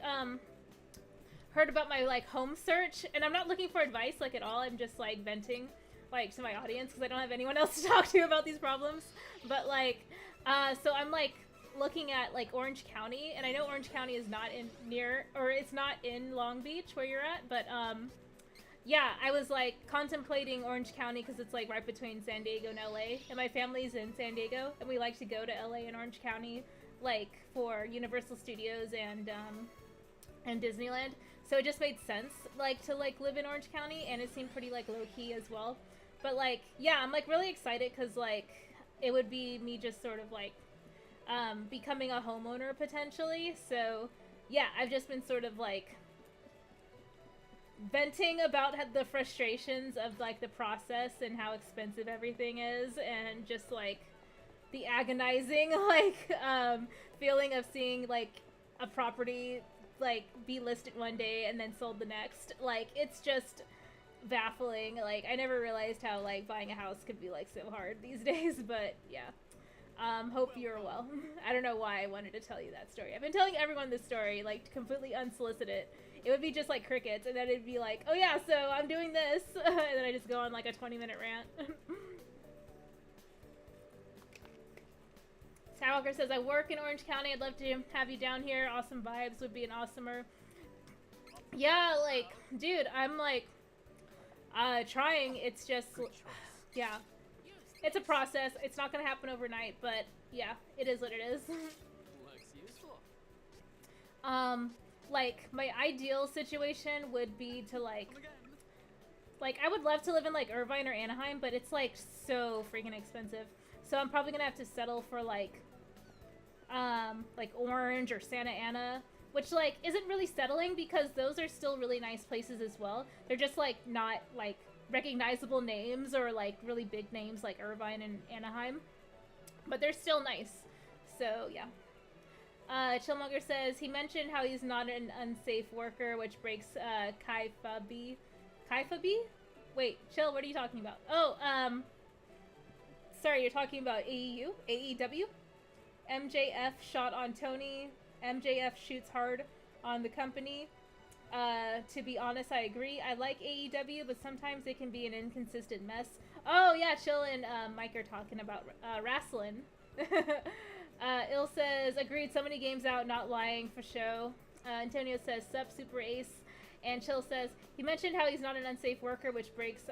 B: heard about my like home search, and I'm not looking for advice like at all. I'm just like venting like to my audience because I don't have anyone else to talk to about these problems. But like, so I'm like looking at like Orange County, and I know Orange County is not in it's not in Long Beach where you're at, but yeah, I was like contemplating Orange County because it's like right between San Diego and LA, and my family's in San Diego, and we like to go to LA and Orange County like for Universal Studios and Disneyland. So it just made sense like to like live in Orange County, and it seemed pretty like low key as well. But like, yeah, I'm like really excited because like it would be me just sort of like becoming a homeowner potentially. So yeah, I've just been sort of like venting about the frustrations of like the process and how expensive everything is, and just like the agonizing like feeling of seeing like a property like be listed one day and then sold the next. Like it's just baffling. Like I never realized how like buying a house could be like so hard these days. But yeah, hope you're well. I don't know why I wanted to tell you that story. I've been telling everyone this story like completely unsolicited. It would be just like crickets, and then it'd be like, oh yeah, so I'm doing this, and then I just go on like a 20-minute rant. Skywalker says, I work in Orange County. I'd love to have you down here. Awesome vibes would be an awesomer. Yeah, like, dude, I'm like, trying. It's just, yeah, it's a process. It's not gonna happen overnight, but yeah, it is what it is.
C: Looks useful.
B: Like, my ideal situation would be to, like, I would love to live in, like, Irvine or Anaheim, but it's, like, so freaking expensive. So I'm probably gonna have to settle for, like Orange or Santa Ana, which, like, isn't really settling because those are still really nice places as well. They're just, like, not, like, recognizable names or, like, really big names like Irvine and Anaheim. But they're still nice. So, yeah. Chillmonger says, he mentioned how he's not an unsafe worker, which breaks, Kaifabi? Wait, Chill, what are you talking about? Oh, sorry, you're talking about AEU? AEW? MJF shot on Tony. MJF shoots hard on the company. To be honest, I agree. I like AEW, but sometimes it can be an inconsistent mess. Oh, yeah, Chill and, Mike are talking about, wrestling. Il says, agreed, so many games out, not lying for show. Antonio says, sup, Super Ace. And Chill says, he mentioned how he's not an unsafe worker, which breaks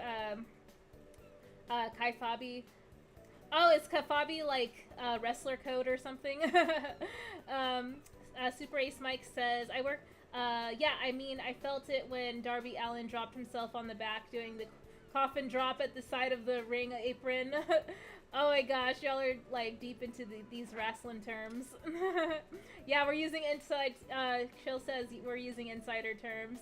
B: Kai Fabi. Oh, is Kafabi like wrestler code or something? Super Ace Mike says, I work. Yeah, I mean, I felt it when Darby Allin dropped himself on the back doing the coffin drop at the side of the ring apron. Oh my gosh, y'all are like deep into these wrestling terms. Yeah, we're using inside. Chill says we're using insider terms.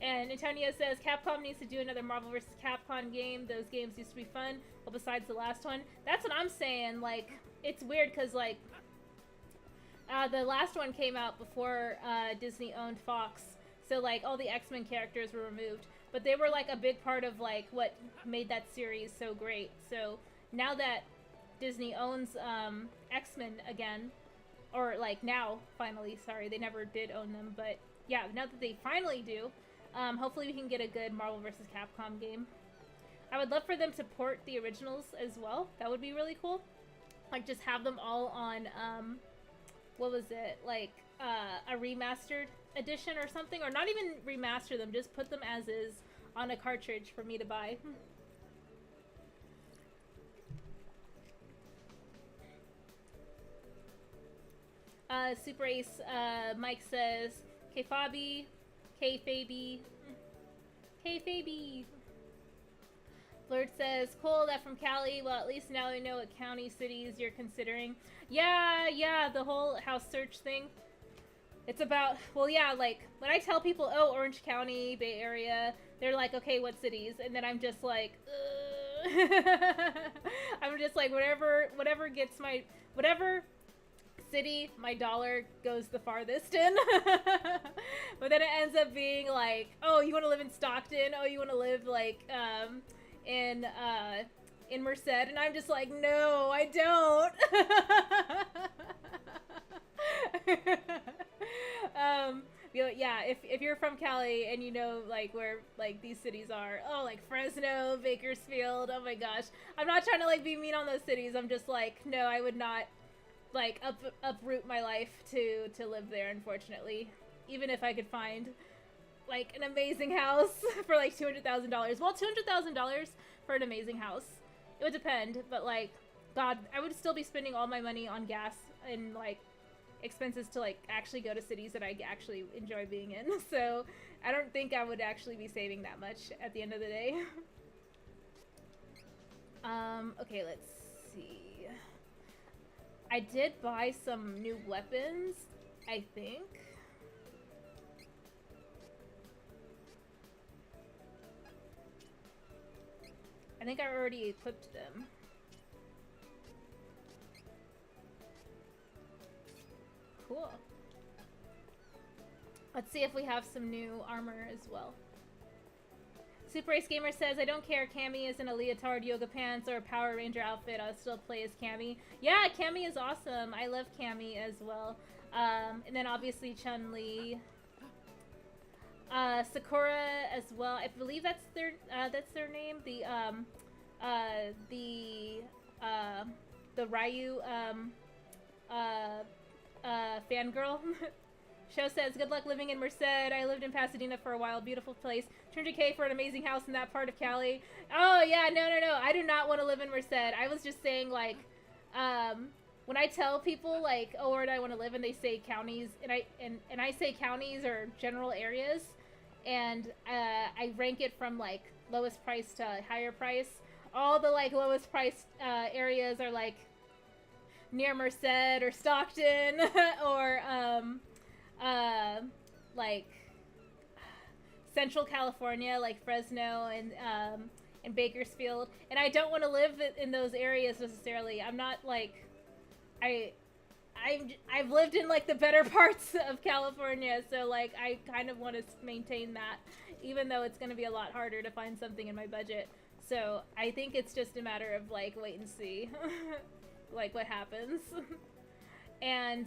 B: And Antonio says Capcom needs to do another Marvel vs. Capcom game. Those games used to be fun. Well, besides the last one, that's what I'm saying. Like, it's weird because like the last one came out before Disney owned Fox, so like all the X-Men characters were removed, but they were like a big part of like what made that series so great. So now that Disney owns X-Men again, or like now finally, sorry, they never did own them, but yeah, now that they finally do, hopefully we can get a good Marvel vs. Capcom game. I would love for them to port the originals as well. That would be really cool. Like just have them all on what was it, like a remastered edition or something, or not even remaster them, just put them as is on a cartridge for me to buy. Super Ace Mike says K-Fabi, K-Fabi, K-Fabi. Flirt says, cool, that from Cali. Well, at least now I know what county, cities you're considering. Yeah, the whole house search thing. It's about, well, yeah, like, when I tell people, oh, Orange County, Bay Area, they're like, okay, what cities? And then I'm just like, I'm just like, whatever gets my, whatever city my dollar goes the farthest in. But then it ends up being like, oh, you want to live in Stockton? Oh, you want to live, like, in Merced, and I'm just like, no, I don't. Yeah, if you're from Cali and you know like where like these cities are, oh, like Fresno, Bakersfield, oh my gosh, I'm not trying to like be mean on those cities. I'm just like, no, I would not like uproot my life to live there, unfortunately, even if I could find like an amazing house for like $200,000. Well, $200,000 for an amazing house, it would depend, but like, God, I would still be spending all my money on gas and like expenses to like actually go to cities that I actually enjoy being in. So I don't think I would actually be saving that much at the end of the day. Okay, let's see. I did buy some new weapons, I think. I think I already equipped them. Cool. Let's see if we have some new armor as well. Super Ace Gamer says, I don't care, Cammy isn't a leotard, yoga pants, or a Power Ranger outfit. I'll still play as Cammy. Yeah, Cammy is awesome. I love Cammy as well. And then obviously Chun-Li. Sakura as well. I believe that's their name. The Ryu fangirl. Show says, good luck living in Merced. I lived in Pasadena for a while. Beautiful place. 200K for an amazing house in that part of Cali. Oh yeah, no. I do not want to live in Merced. I was just saying, like, when I tell people like, oh, where do I want to live, and they say counties, and I say counties or general areas, and I rank it from like lowest price to higher price. All the like lowest price areas are like near Merced or Stockton or like Central California, like Fresno and Bakersfield. And I don't want to live in those areas necessarily. I'm not like I've lived in like the better parts of California, so like I kind of want to maintain that, even though it's going to be a lot harder to find something in my budget. So I think it's just a matter of like wait and see like what happens. And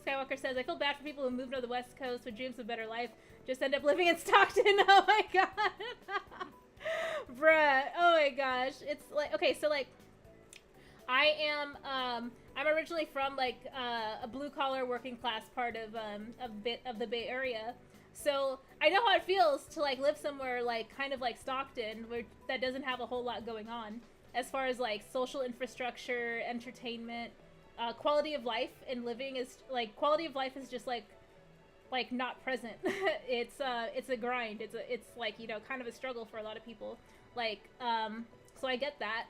B: Skywalker says, I feel bad for people who moved to the West Coast with dreams of a better life, just end up living in Stockton. Oh my god. Bruh, oh my gosh. It's like, okay, so like I'm originally from like a blue collar working class part of the Bay Area, so I know how it feels to like live somewhere like kind of like Stockton, where that doesn't have a whole lot going on as far as like social infrastructure, entertainment, quality of life, and living is like quality of life is just like not present. It's a grind. It's like, you know, kind of a struggle for a lot of people. Like so I get that.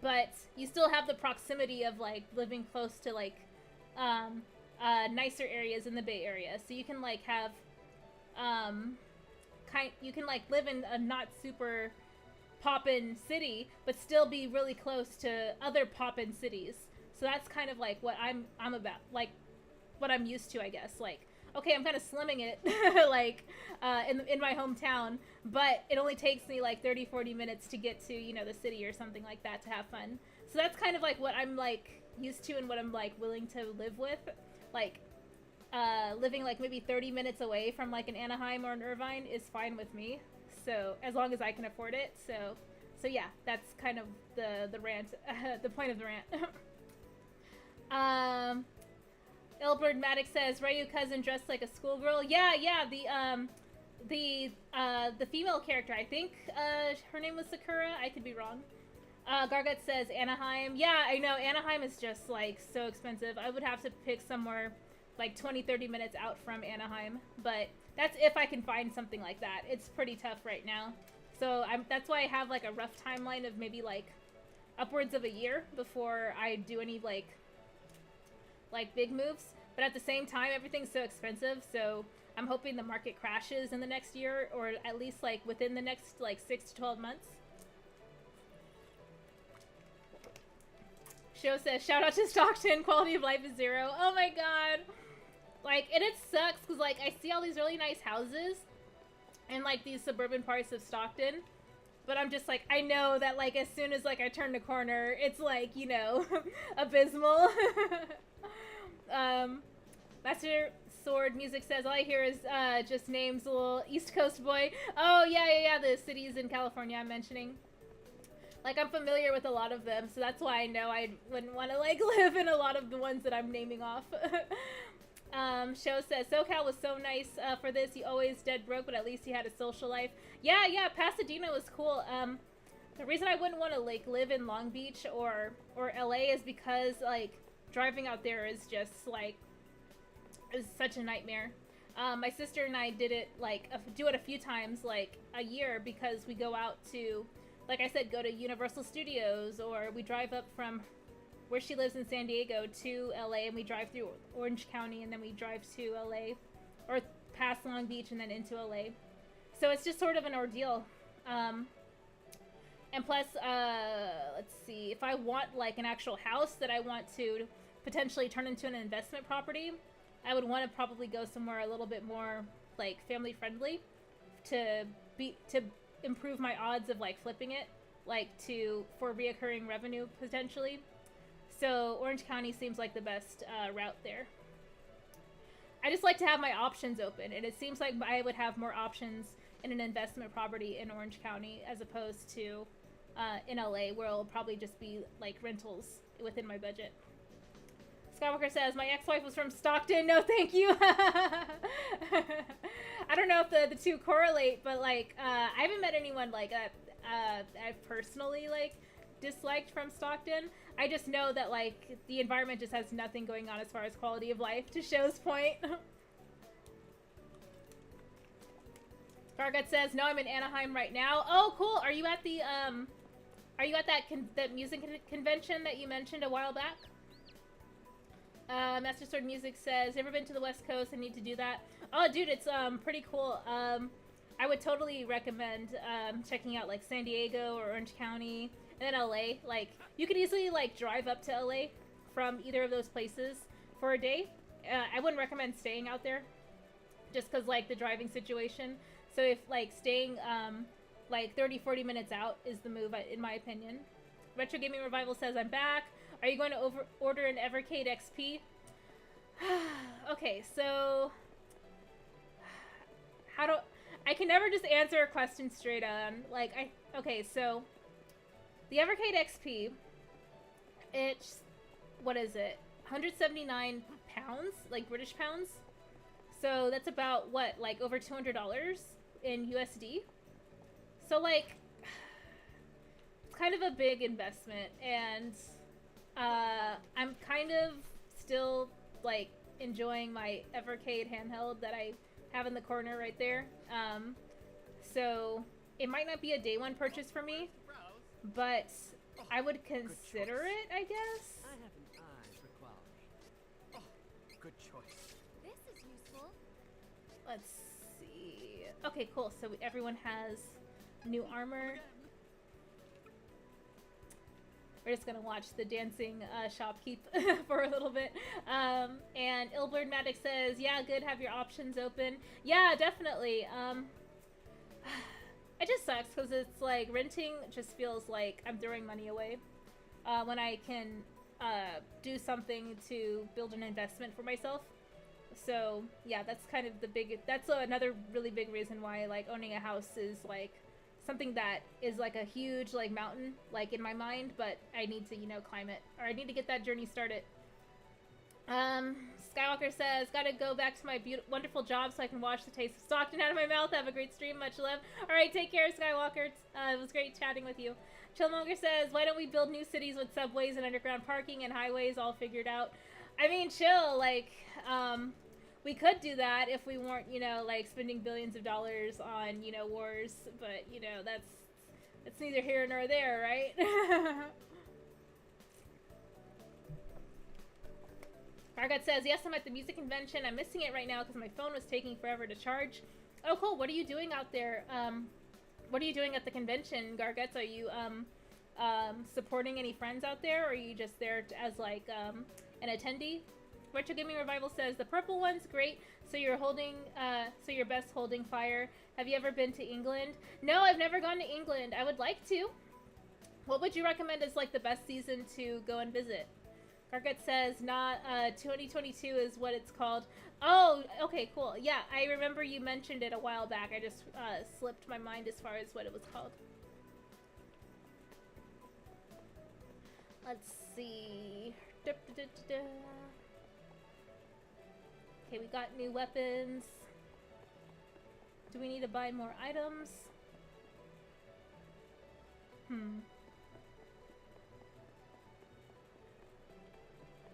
B: But you still have the proximity of like living close to like nicer areas in the Bay Area. So you can like have you can like live in a not super poppin' city, but still be really close to other poppin' cities. So that's kind of like what I'm about, like what I'm used to, I guess. Like, okay, I'm kind of slimming it, like, in my hometown, but it only takes me like 30-40 minutes to get to, you know, the city or something like that to have fun. So that's kind of like what I'm like used to and what I'm like willing to live with. Like, living like maybe 30 minutes away from like an Anaheim or an Irvine is fine with me. So as long as I can afford it. So yeah, that's kind of the rant, the point of the rant. Ilbert Maddox says, Ryu cousin dressed like a schoolgirl. Yeah, the female character, I think her name was Sakura. I could be wrong. Gargut says Anaheim. Yeah, I know, Anaheim is just like so expensive. I would have to pick somewhere like 20-30 minutes out from Anaheim, but that's if I can find something like that. It's pretty tough right now. So that's why I have like a rough timeline of maybe like upwards of a year before I do any like big moves. But at the same time, everything's so expensive, so I'm hoping the market crashes in the next year, or at least like within the next like 6 to 12 months. Show says, shout out to Stockton, quality of life is 0. Oh my god. Like, and it sucks, because, like, I see all these really nice houses in, like, these suburban parts of Stockton, but I'm just, like, I know that, like, as soon as, like, I turn the corner, it's, like, you know, abysmal. Master Sword Music says, all I hear is, just names, a little East Coast boy. Oh, yeah, the cities in California I'm mentioning. Like, I'm familiar with a lot of them, so that's why I know I wouldn't want to, like, live in a lot of the ones that I'm naming off. Show says, SoCal was so nice for this. You always dead broke, but at least you had a social life. Yeah, Pasadena was cool. The reason I wouldn't want to, like, live in Long Beach or LA is because, like, driving out there is just, like, is such a nightmare. My sister and I did it, like, do it a few times, like, a year, because we go out to, like I said, go to Universal Studios, or we drive up from where she lives in San Diego to LA, and we drive through Orange County, and then we drive to LA, or past Long Beach and then into LA. So it's just sort of an ordeal. And plus, let's see, if I want like an actual house that I want to potentially turn into an investment property, I would want to probably go somewhere a little bit more like family friendly to improve my odds of like flipping it, like for reoccurring revenue potentially. So Orange County seems like the best route there. I just like to have my options open, and it seems like I would have more options in an investment property in Orange County as opposed to in LA, where it'll probably just be like rentals within my budget. Skywalker says, my ex-wife was from Stockton. No, thank you. I don't know if the two correlate, but like I haven't met anyone like I've personally like disliked from Stockton. I just know that like the environment just has nothing going on as far as quality of life, to Show's point. Gargut says, no, I'm in Anaheim right now. Oh, cool. Are you at the that music convention that you mentioned a while back? Master Sword Music says, ever been to the West Coast? I need to do that. Oh, dude, it's pretty cool. I would totally recommend checking out like San Diego or Orange County, and then LA. Like, you could easily like drive up to LA from either of those places for a day. I wouldn't recommend staying out there just because like the driving situation. So if like staying like 30-40 minutes out is the move, in my opinion. Retro Gaming Revival says, I'm back. Are you going to order an Evercade XP? Okay, so I can never just answer a question straight on. Like, okay, so the Evercade XP It's, what is it? 179 pounds, like British pounds. So that's about what, like over $200 in USD. So like, it's kind of a big investment, and I'm kind of still like enjoying my Evercade handheld that I have in the corner right there. So it might not be a day one purchase for me, but I would consider it, I guess.
C: I have an eye for quality. Oh, good choice.
E: This is useful.
B: Let's see. Okay, cool. So everyone has new armor. We're just gonna watch the dancing shopkeep for a little bit. And Ilbird Maddox says, yeah, good, have your options open. Yeah, definitely. It just sucks because it's like renting just feels like I'm throwing money away when I can do something to build an investment for myself. So yeah, that's kind of that's another really big reason why like owning a house is like something that is like a huge like mountain like in my mind, but I need to, you know, climb it, or I need to get that journey started. Skywalker says, gotta go back to my wonderful job so I can wash the taste of Stockton out of my mouth. Have a great stream, much love. Alright, take care, Skywalker. It was great chatting with you. Chillmonger says, why don't we build new cities with subways and underground parking and highways all figured out? I mean, chill, like, we could do that if we weren't, you know, like spending billions of dollars on, you know, wars, but, you know, that's neither here nor there, right? Margot says, yes, I'm at the music convention. I'm missing it right now because my phone was taking forever to charge. Oh, cool. What are you doing out there? What are you doing at the convention, Garguts? Are you supporting any friends out there, or are you just there as like an attendee? Retro Gaming Revival says, the purple one's great, so you're holding, so you're best holding fire. Have you ever been to England? No, I've never gone to England. I would like to. What would you recommend as like the best season to go and visit? Gargut says, not 2022 is what it's called. Oh, okay, cool. Yeah, I remember you mentioned it a while back. I just slipped my mind as far as what it was called. Let's see. Okay, we got new weapons. Do we need to buy more items?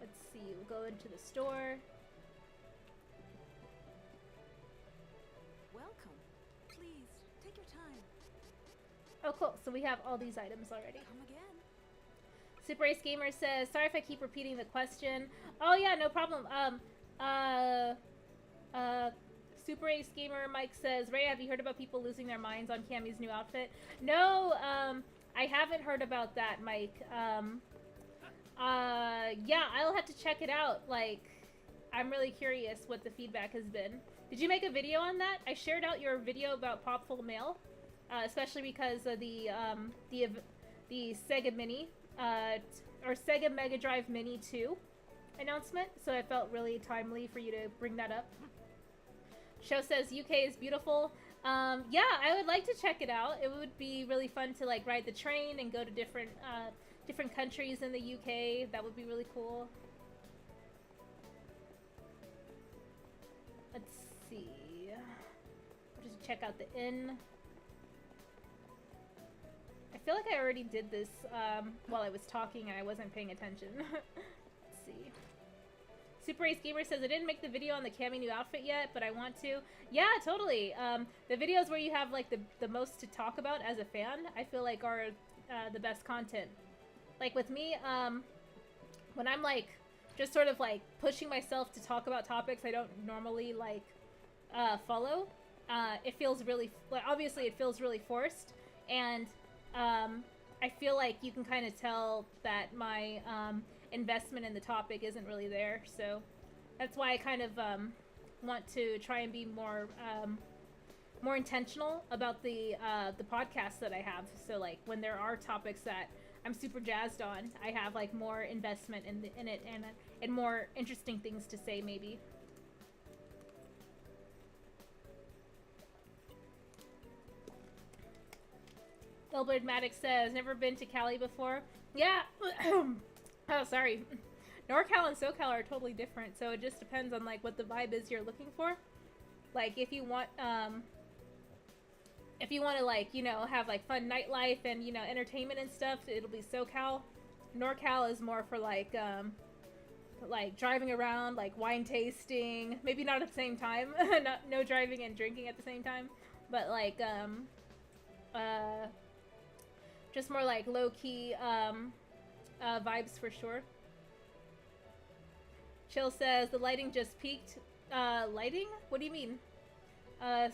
B: Let's see, we'll go into the store.
H: Welcome. Please, take your time.
B: Oh, cool. So we have all these items already.
H: Come again.
B: Super Ace Gamer says, sorry if I keep repeating the question. Oh, yeah, no problem. Super Ace Gamer Mike says, Ray, have you heard about people losing their minds on Cammy's new outfit? No, I haven't heard about that, Mike. Yeah, I'll have to check it out. Like, I'm really curious what the feedback has been. Did you make a video on that? I shared out your video about Popful Mail, especially because of the Sega Mini, or Sega Mega Drive Mini 2 announcement, so it felt really timely for you to bring that up. Show says UK is beautiful. Yeah, I would like to check it out. It would be really fun to like ride the train and go to different countries in the UK. That would be really cool. Let's see. I'll just check out the inn. I feel like I already did this while I was talking and I wasn't paying attention. Let's see. Super Ace Gamer says, I didn't make the video on the Cammy new outfit yet, but I want to. Yeah, totally. The videos where you have like the most to talk about as a fan, I feel like are the best content. Like with me, when I'm like just sort of like pushing myself to talk about topics I don't normally like follow, it feels really, like, obviously it feels really forced, and I feel like you can kind of tell that my investment in the topic isn't really there, so that's why I kind of want to try and be more more intentional about the podcasts that I have. So like when there are topics that I'm super jazzed on, I have like more investment in it and more interesting things to say maybe. Gilbert Maddox says, never been to Cali before. Yeah, Oh, sorry. NorCal and SoCal are totally different, so it just depends on like what the vibe is you're looking for. Like if you want to like, you know, have like fun nightlife and, you know, entertainment and stuff, it'll be SoCal. NorCal is more for like driving around, like wine tasting, maybe not at the same time, no driving and drinking at the same time, but like just more like low-key vibes for sure. Chill says the lighting just peaked. Lighting? What do you mean?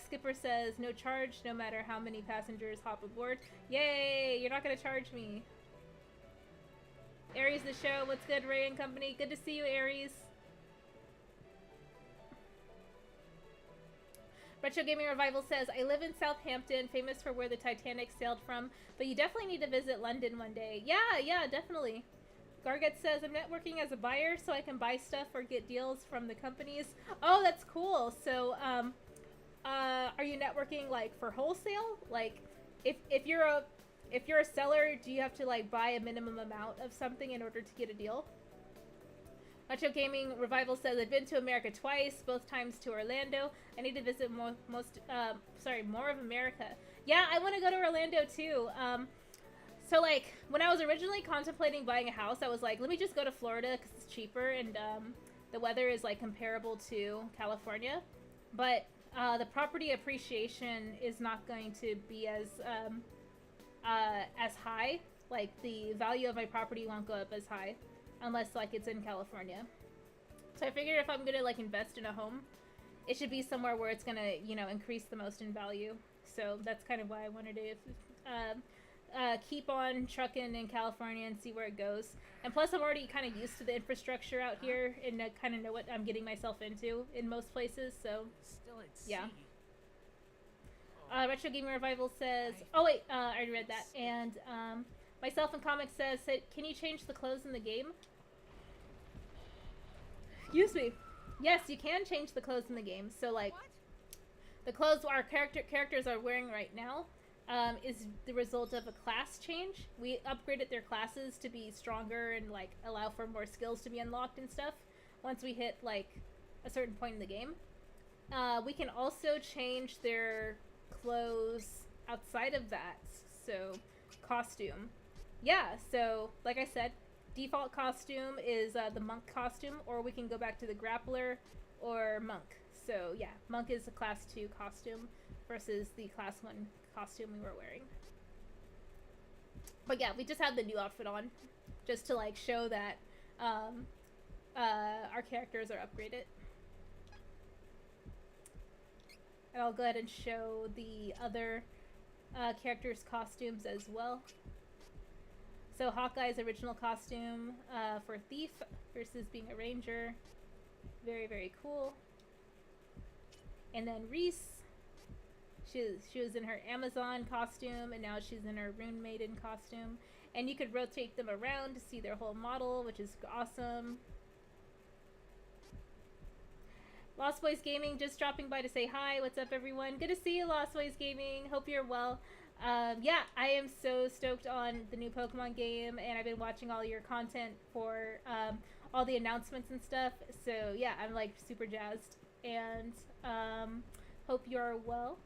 B: Skipper says no charge no matter how many passengers hop aboard. Yay! You're not gonna charge me. Aries the show. What's good, Ray and company? Good to see you, Aries. Retro Gaming Revival says, I live in Southampton, famous for where the Titanic sailed from, but you definitely need to visit London one day. Yeah, definitely. Garget says, I'm networking as a buyer so I can buy stuff or get deals from the companies. Oh, that's cool. So, are you networking like for wholesale? Like, if you're a seller, do you have to like buy a minimum amount of something in order to get a deal? Retro Gaming Revival says, I've been to America twice, both times to Orlando. I need to visit more of America. Yeah, I want to go to Orlando too. So like when I was originally contemplating buying a house, I was like, let me just go to Florida because it's cheaper and the weather is like comparable to California. But the property appreciation is not going to be as high. Like the value of my property won't go up as high unless like it's in California. So I figured if I'm gonna like invest in a home, it should be somewhere where it's gonna, you know, increase the most in value. So that's kind of why I wanted to keep on trucking in California and see where it goes. And plus I'm already kind of used to the infrastructure out here and kind of know what I'm getting myself into in most places, so
F: Still at sea.
B: yeah. Retro Gaming Revival says, oh wait, I already read that. And Myself in Comics says, can you change the clothes in the game? Excuse me. Yes, you can change the clothes in the game. So like, the clothes our characters are wearing right now is the result of a class change. We upgraded their classes to be stronger and like allow for more skills to be unlocked and stuff once we hit like a certain point in the game. We can also change their clothes outside of that. So costume. Yeah, so like I said, default costume is the monk costume, or we can go back to the grappler or monk. So yeah, monk is a class 2 costume versus the class 1 costume we were wearing. But yeah, we just had the new outfit on just to like show that our characters are upgraded. And I'll go ahead and show the other characters' costumes as well. So Hawkeye's original costume for Thief versus being a ranger. Very, very cool. And then Reese, she was in her Amazon costume, and now she's in her Rune Maiden costume. And you could rotate them around to see their whole model, which is awesome. Lost Boys Gaming just dropping by to say hi. What's up, everyone? Good to see you, Lost Boys Gaming. Hope you're well. Yeah, I am so stoked on the new Pokemon game, and I've been watching all your content for all the announcements and stuff. So yeah, I'm like super jazzed, and hope you're well.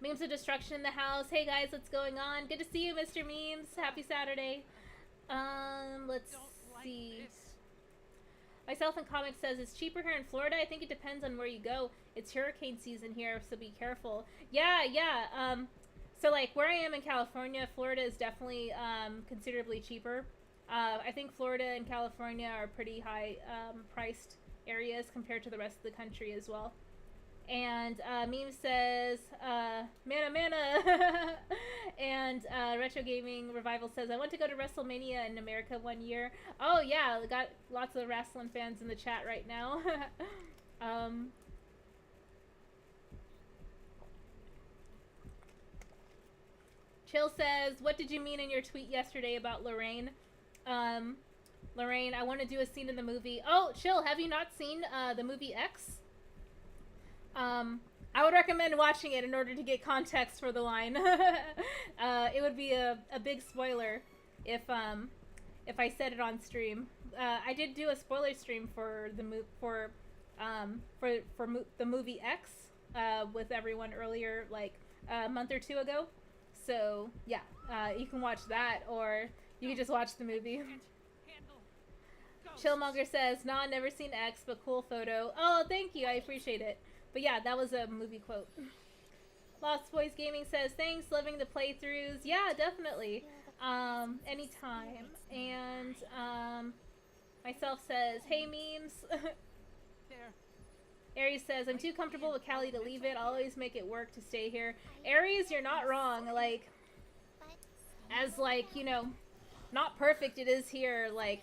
B: Memes of Destruction in the house. Hey guys, what's going on? Good to see you, Mr. Memes. Happy Saturday. Let's see. Myself in Comics says it's cheaper here in Florida. I think it depends on where you go. It's hurricane season here, so be careful. Yeah. So like where I am in California, Florida is definitely considerably cheaper. I think Florida and California are pretty high priced areas compared to the rest of the country as well. And Meme says, mana. And Retro Gaming Revival says, I want to go to WrestleMania in America one year. Oh yeah, we got lots of wrestling fans in the chat right now. Chill says, what did you mean in your tweet yesterday about Lorraine? Lorraine, I want to do a scene in the movie. Oh, Chill, have you not seen the movie X? I would recommend watching it in order to get context for the line. It would be a big spoiler if if I said it on stream. I did do a spoiler stream for the the movie X with everyone earlier, like a month or two ago. So yeah, you can watch that, or you can just watch the movie. Chillmonger says, "Nah, never seen X, but cool photo." Oh, thank you, I appreciate it. But yeah, that was a movie quote. Lost Boys Gaming says, "Thanks, loving the playthroughs." Yeah, definitely. Anytime. And myself says, "Hey memes."
G: There.
B: Aries says, "I'm too comfortable with Callie to leave it. I'll always make it work to stay here." Aries, you're not wrong. Like, as like, you know, not perfect it is here, like,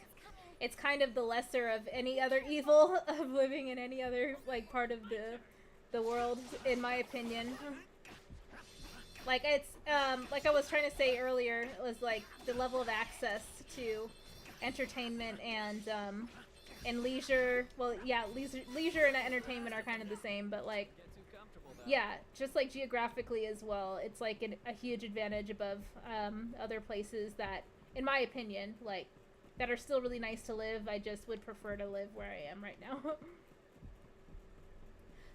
B: it's kind of the lesser of any other evil of living in any other, like, part of the world, in my opinion. Like, it's, like I was trying to say earlier, it was like the level of access to entertainment and leisure. Well, yeah, leisure and entertainment are kind of the same, but like, yeah, just like geographically as well, it's like a huge advantage above other places that, in my opinion, like, that are still really nice to live. I just would prefer to live where I am right now.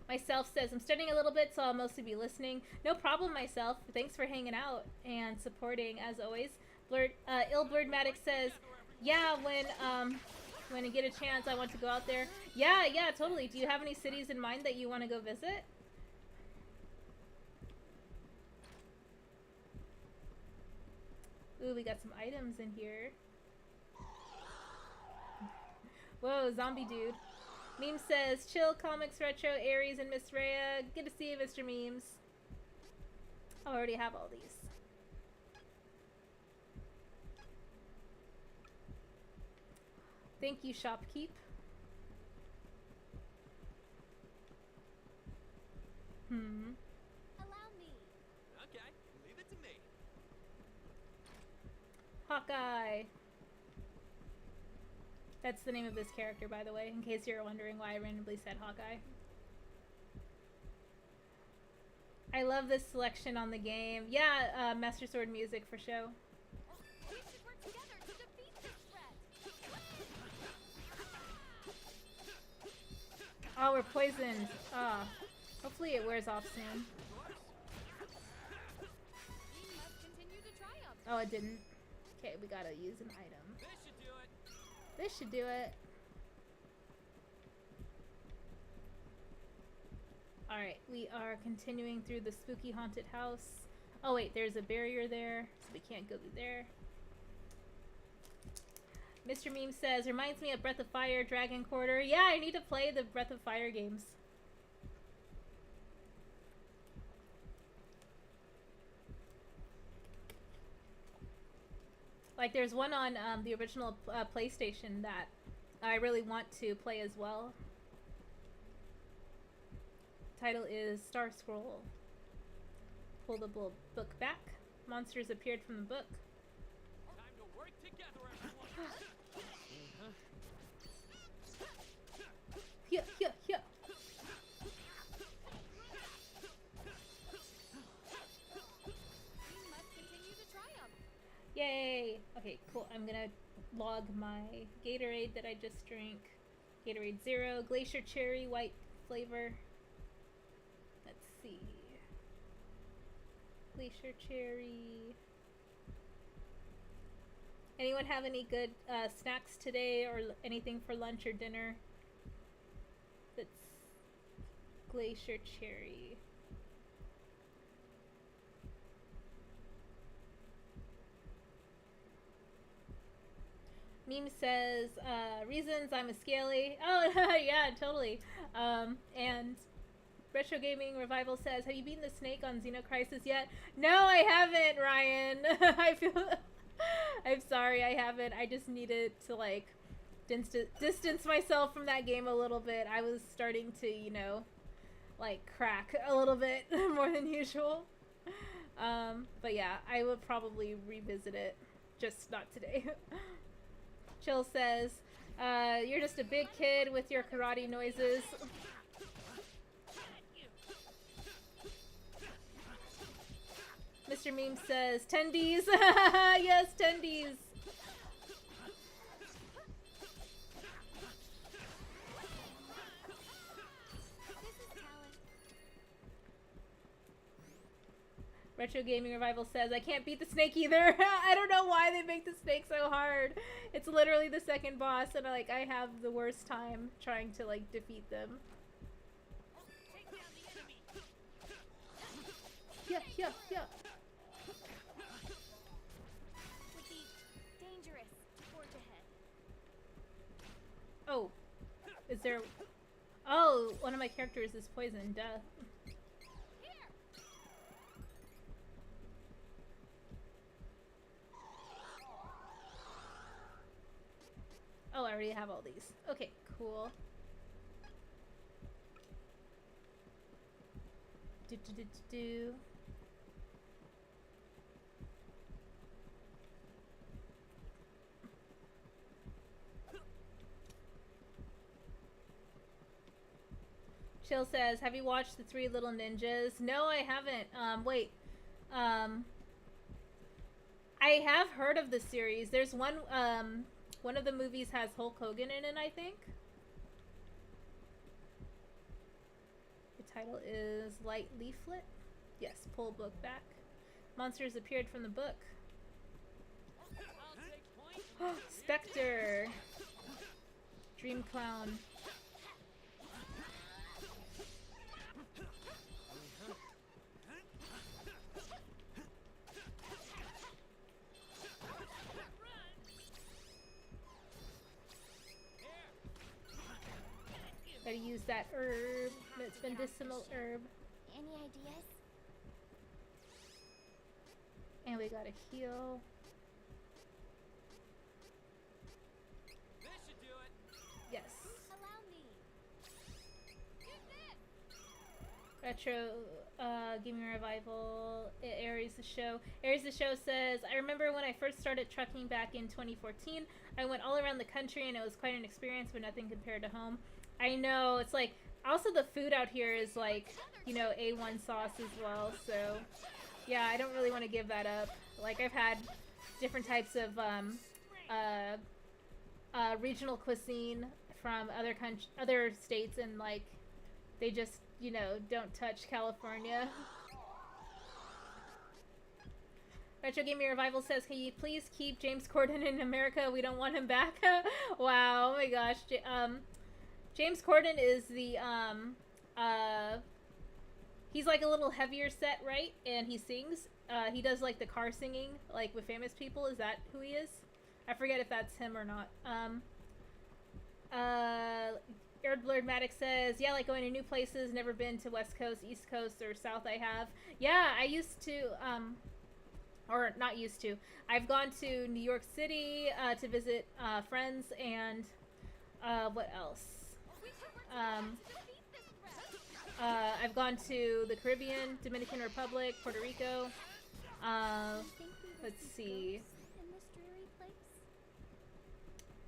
B: Myself says, "I'm studying a little bit, so I'll mostly be listening." No problem, myself. Thanks for hanging out and supporting, as always. Illblurredmatic says, "Yeah, when I get a chance, I want to go out there." Yeah, totally. Do you have any cities in mind that you want to go visit? Ooh, we got some items in here. Whoa, zombie dude. Meme says, "Chill, Comics, Retro, Aries, and Miss Rhea. Good to see you, Mr. Memes." I already have all these. Thank you, Shopkeep.
E: Allow me.
C: Okay, leave it to me.
B: Hawkeye. That's the name of this character, by the way, in case you're wondering why I randomly said Hawkeye. I love this selection on the game. Yeah, Master Sword music for show.
E: We should work together to defeat this threat.
B: Oh, we're poisoned. Hopefully it wears off soon.
E: We must continue to triumph.
B: Oh, it didn't. Okay, we gotta use an item. This should do it. Alright, we are continuing through the spooky haunted house. Oh wait, there's a barrier there, so we can't go through there. Mr. Meme says, "Reminds me of Breath of Fire, Dragon Quarter." Yeah, I need to play the Breath of Fire games. Like, there's one on the original PlayStation that I really want to play as well. Title is Star Scroll. Pull the book back. Monsters appeared from the book.
C: Time to work together, everyone.
B: Yeah.
E: We must continue to triumph.
B: Yay! Okay, cool. I'm gonna log my Gatorade that I just drank. Gatorade Zero, Glacier Cherry, white flavor. Let's see. Glacier Cherry. Anyone have any good snacks today, or anything for lunch or dinner? That's Glacier Cherry. Meme says, "Reasons I'm a scaly." Oh, yeah, totally. And Retro Gaming Revival says, "Have you beaten the snake on Xenocrisis yet?" No, I haven't, Ryan. I'm sorry, I haven't. I just needed to, like, distance myself from that game a little bit. I was starting to, you know, like, crack a little bit more than usual. But yeah, I would probably revisit it, just not today. Chill says, "You're just a big kid with your karate noises." Mr. Meme says, "Tendies." Yes, tendies. Retro Gaming Revival says, I can't beat the snake either. I don't know why they make the snake so hard. It's literally the second boss, and like I have the worst time trying to like defeat them.
F: Take down the enemy.
B: Yeah.
E: Would be dangerous to forge ahead.
B: Oh, is there? Oh, one of my characters is poisoned. Duh. Oh, I already have all these. Okay, cool. Do. Chill says, have you watched The Three Little Ninjas? No, I haven't. Wait. I have heard of the series. There's one of the movies has Hulk Hogan in it, I think. The title is Light Leaflet. Yes, pull book back. Monsters appeared from the book.
F: I'll take point.
B: Spectre. Dream Clown. Gotta use that herb. That's medicinal herb.
E: Any ideas?
B: And we gotta heal.
F: This should do it.
B: Yes.
E: Allow me.
B: Retro Gaming Revival. It Aries the Show. Aries the Show says, I remember when I first started trucking back in 2014. I went all around the country and it was quite an experience, but nothing compared to home. I know, it's like, also the food out here is like, you know, A1 sauce as well, so yeah, I don't really want to give that up. Like, I've had different types of regional cuisine from other states, and like, they just, you know, don't touch California. Retro Gaming Revival says, can you please keep James Corden in America? We don't want him back. Wow, oh my gosh. James Corden is the, he's like a little heavier set, right? And he sings. He does like the car singing, like with famous people. Is that who he is? I forget if that's him or not. Air Blurred Maddox says, yeah, like going to new places, never been to West Coast, East Coast, or South I have. Yeah, I used to, or not used to. I've gone to New York City to visit friends, and what else? I've gone to the Caribbean, Dominican Republic, Puerto Rico. Let's see.
E: In this dreary place?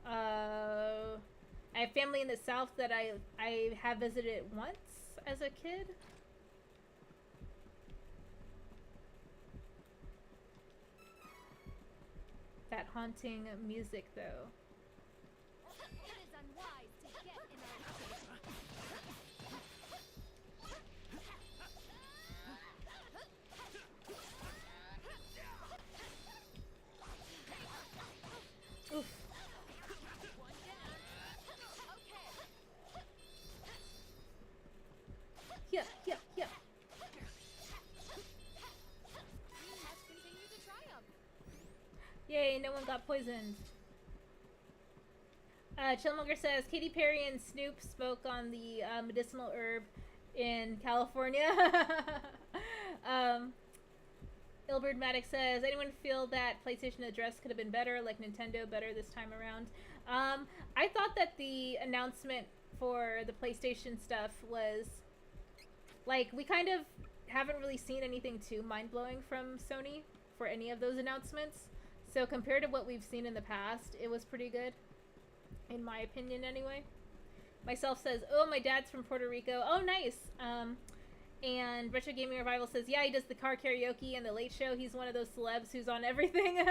B: I have family in the South that I have visited once as a kid. That haunting music, though.
E: It is unwise to get in our
B: Oof.
E: One down. Okay.
B: Yeah.
E: He has continued to triumph.
B: Yay, no one got poisoned. Chillmonger says, Katy Perry and Snoop spoke on the medicinal herb in California. Ilbert Maddox says, anyone feel that PlayStation Address could have been better, like Nintendo better this time around? I thought that the announcement for the PlayStation stuff was, like, we kind of haven't really seen anything too mind-blowing from Sony for any of those announcements. So compared to what we've seen in the past, it was pretty good. In my opinion, anyway. Myself says, oh, my dad's from Puerto Rico. Oh, nice. And Retro Gaming Revival says, yeah, he does the car karaoke and the Late Show. He's one of those celebs who's on everything.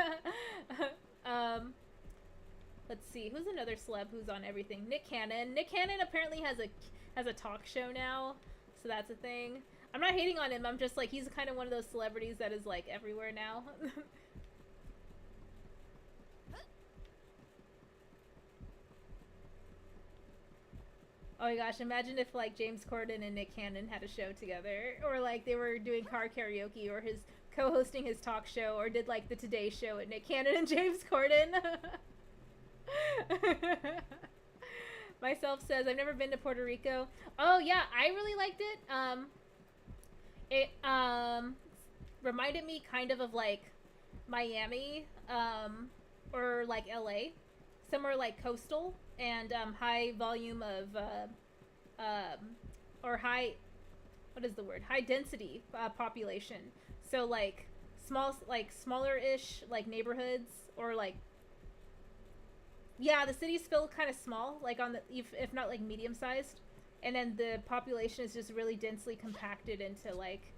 B: Let's see. Who's another celeb who's on everything? Nick Cannon. Nick Cannon apparently has a talk show now. So that's a thing. I'm not hating on him. I'm just like, he's kind of one of those celebrities that is like everywhere now. Oh my gosh, imagine if like James Corden and Nick Cannon had a show together, or like they were doing car karaoke, or his co-hosting his talk show, or did like the Today Show with Nick Cannon and James Corden. Myself says, I've never been to Puerto Rico. Oh yeah, I really liked it. It reminded me kind of like Miami, or like LA, somewhere like coastal and high volume of or high, what is the word? High density population. So like smaller-ish like neighborhoods, or like, yeah, the city's still kind of small, like on the if not like medium sized, and then the population is just really densely compacted into like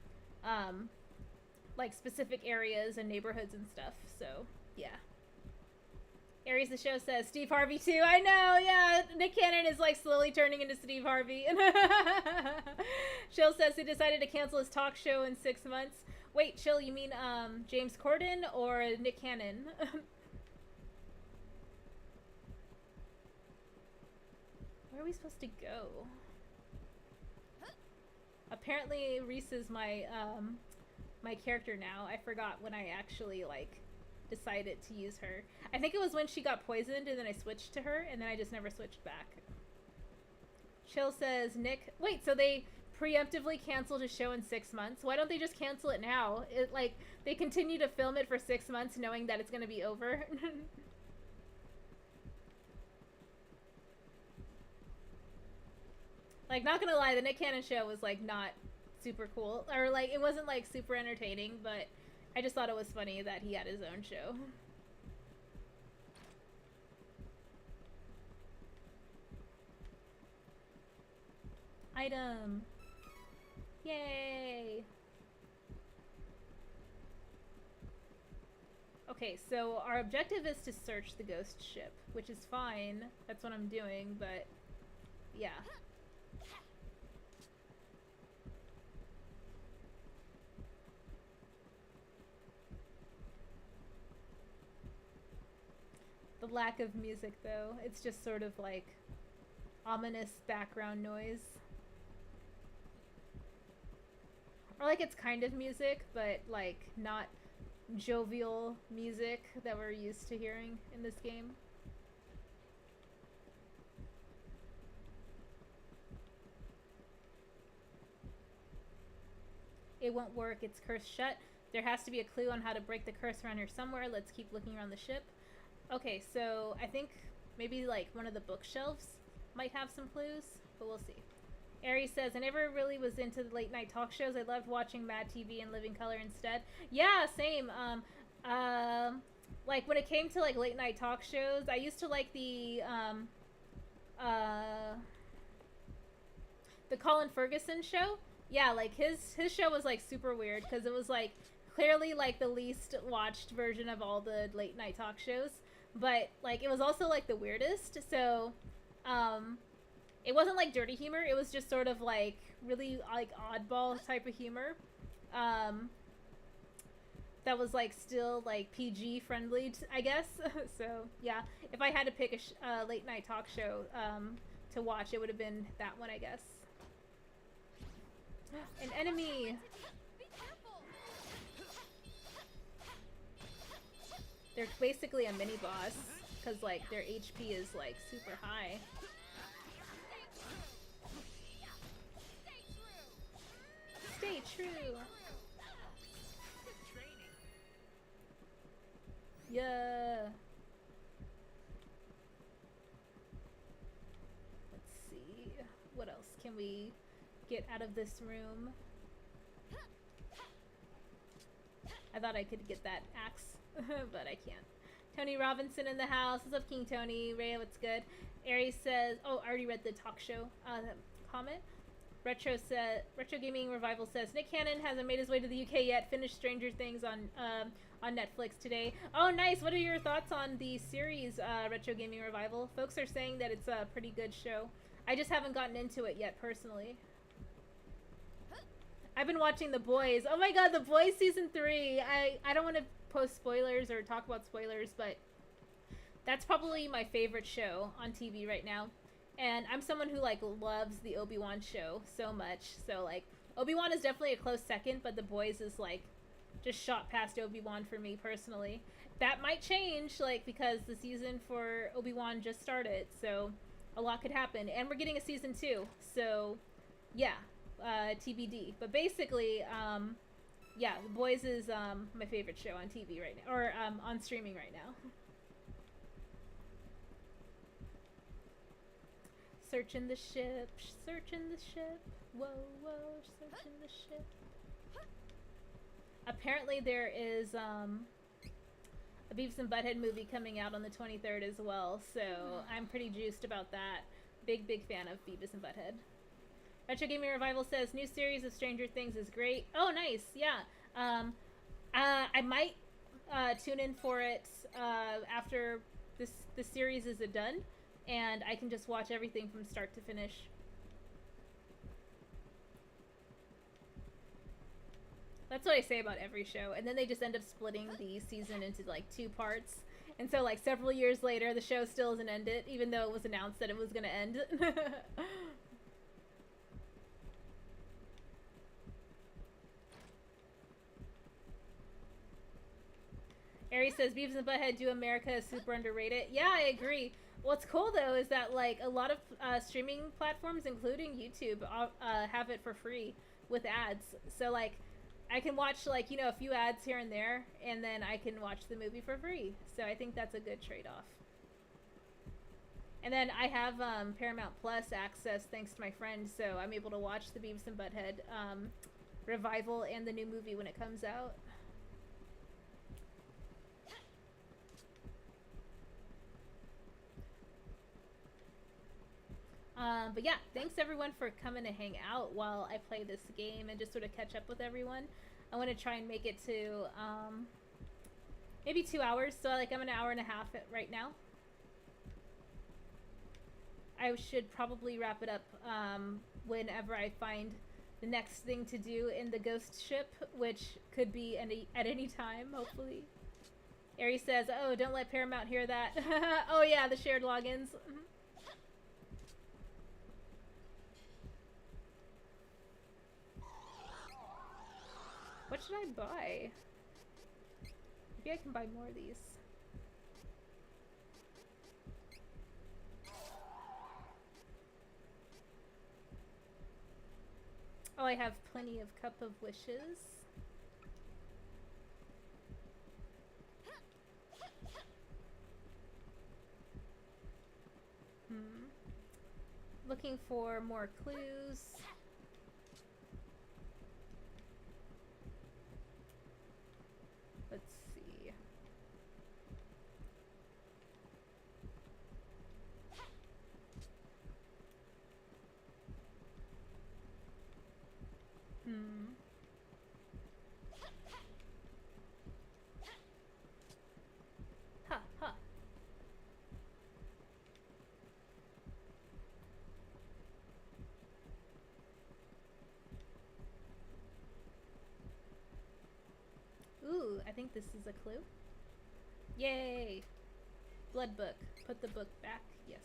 B: specific areas and neighborhoods and stuff. So yeah. Aries the show says Steve Harvey too. I know, yeah. Nick Cannon is like slowly turning into Steve Harvey. Chill says he decided to cancel his talk show in 6 months. Wait, Chill, you mean James Corden or Nick Cannon? Where are we supposed to go? Apparently Reese is my my character now. I forgot when I actually like decided to use her. I think it was when she got poisoned and then I switched to her, and then I just never switched back. Chill says Nick, wait, so they preemptively canceled his show in 6 months? Why don't they just cancel it now? It like they continue to film it for 6 months knowing that it's gonna be over. Like, not gonna lie, the Nick Cannon show was like not super cool, or like it wasn't like super entertaining, but I just thought it was funny that he had his own show. Item. Yay. Okay, so our objective is to search the ghost ship, which is fine. That's what I'm doing, but yeah. The lack of music, though. It's just sort of like ominous background noise. Or like it's kind of music, but like not jovial music that we're used to hearing in this game. It won't work. It's cursed shut. There has to be a clue on how to break the curse around here somewhere. Let's keep looking around the ship. Okay, so I think maybe like one of the bookshelves might have some clues, but we'll see. Aries says, I never really was into the late night talk shows. I loved watching Mad TV and Living Color instead. Yeah, same. Like when it came to like late night talk shows, I used to like the Colin Ferguson show. Yeah, like his show was like super weird because it was like clearly like the least watched version of all the late night talk shows. But like it was also like the weirdest, so it wasn't like dirty humor, it was just sort of like really like oddball type of humor that was like still like PG friendly, I guess. So yeah, if I had to pick a late night talk show to watch, it would have been that one, I guess. An enemy! They're basically a mini boss, because like their HP is like super high. Stay true! Yeah! Let's see, what else can we get out of this room? I thought I could get that axe. But I can't. Tony Robinson in the house. What's up, King Tony? Ray, what's good? Aries says, oh, I already read the talk show comment. Retro Gaming Revival says, Nick Cannon hasn't made his way to the UK yet. Finished Stranger Things on Netflix today. Oh, nice. What are your thoughts on the series, Retro Gaming Revival? Folks are saying that it's a pretty good show. I just haven't gotten into it yet, personally. I've been watching The Boys. Oh my god, The Boys season 3. I don't want to post spoilers or talk about spoilers, but that's probably my favorite show on TV right now. And I'm someone who like loves the Obi-Wan show so much. So like Obi-Wan is definitely a close second, but The Boys is like just shot past Obi-Wan for me personally. That might change, like, because the season for Obi-Wan just started, so a lot could happen. And we're getting a season 2, so yeah, TBD. But basically, yeah, The Boys is my favorite show on TV right now, or on streaming right now. Searching the ship, searching the ship, whoa, whoa, searching the ship. Apparently there is a Beavis and Butthead movie coming out on the 23rd as well, so I'm pretty juiced about that. Big fan of Beavis and Butthead. Retro Gaming Revival says, new series of Stranger Things is great. Oh, nice, yeah. I might tune in for it after this series is done, and I can just watch everything from start to finish. That's what I say about every show, and then they just end up splitting the season into like 2 parts, and so like several years later the show still isn't ended, even though it was announced that it was gonna end. Ari says Beavis and Butthead Do America is super underrated. Yeah, I agree. What's cool though is that like a lot of streaming platforms, including YouTube, have it for free with ads. So like I can watch like, you know, a few ads here and there, and then I can watch the movie for free. So I think that's a good trade-off. And then I have Paramount Plus access thanks to my friend, so I'm able to watch the Beavis and Butthead revival and the new movie when it comes out. But yeah, thanks everyone for coming to hang out while I play this game and just sort of catch up with everyone. I want to try and make it to maybe 2 hours, so like I'm an hour and a half right now. I should probably wrap it up whenever I find the next thing to do in the ghost ship, which could be at any time, hopefully. Ari says, oh, don't let Paramount hear that. Oh yeah, the shared logins. What should I buy? Maybe I can buy more of these. Oh, I have plenty of Cup of Wishes. Looking for more clues. Let's see. Ha. Ooh, I think this is a clue. Yay! Blood book. Put the book back. Yes.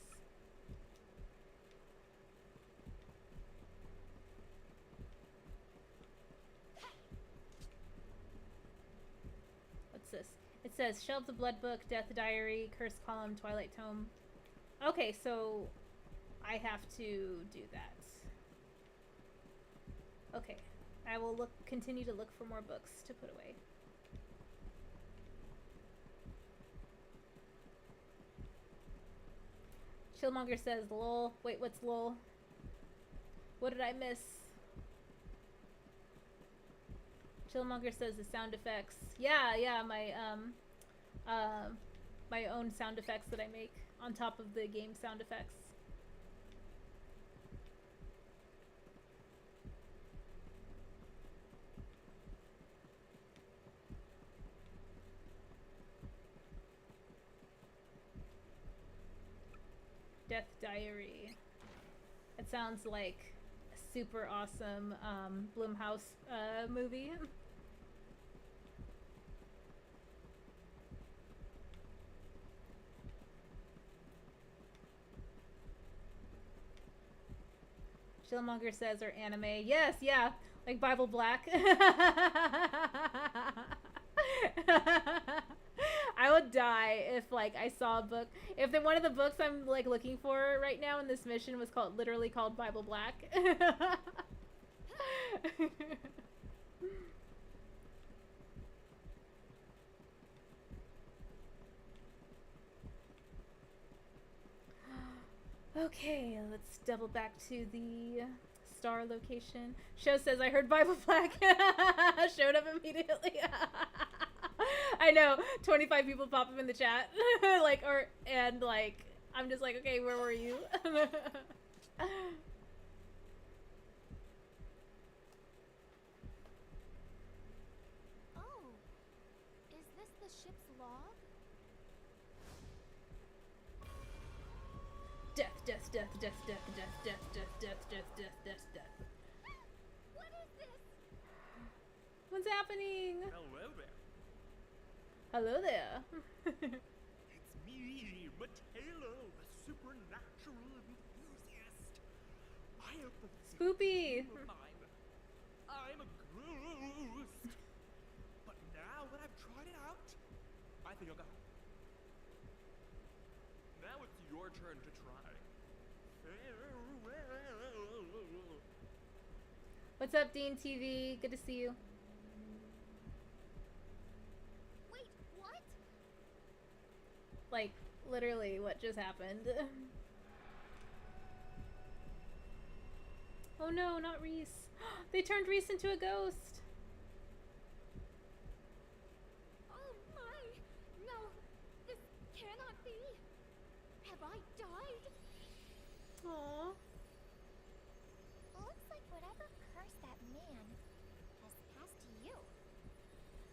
B: What's this? It says shelve the blood book, death diary, curse column, twilight tome. Okay, so I have to do that. Okay. I will continue to look for more books to put away. Chillmonger says, lol. Wait, what's lol? What did I miss? Chillmonger says the sound effects. Yeah, my own sound effects that I make on top of the game sound effects. Death Diary. It sounds like super awesome Blumhouse movie. Shillmonger says, or anime. Yes, yeah. Like Bible Black. I would die if like I saw a book. If one of the books I'm like looking for right now in this mission was literally called Bible Black. Okay, let's double back to the star location. Show says, I heard Bible Black. Showed up immediately. I know, 25 people pop up in the chat. I'm just like, okay, where were you?
E: Oh, is this the ship's log?
B: Death, death, death, death, death, death, death, death, death, death, death, death, death.
E: What is this?
B: What's happening?
G: Hello there.
B: Hello there.
G: It's me, Matelo, a supernatural enthusiast. I have the
B: Spoopy.
G: I'm a ghost. But now that I've tried it out, I think I'll go. Now it's your turn to try. Farewell.
B: What's up, Dean TV? Good to see you.
E: Wait, what?
B: Like, literally, what just happened? Oh no, not Reese. They turned Reese into a ghost.
E: Oh my! No, this cannot be. Have I died?
B: Aww.
E: Looks like whatever curse that man has passed to you.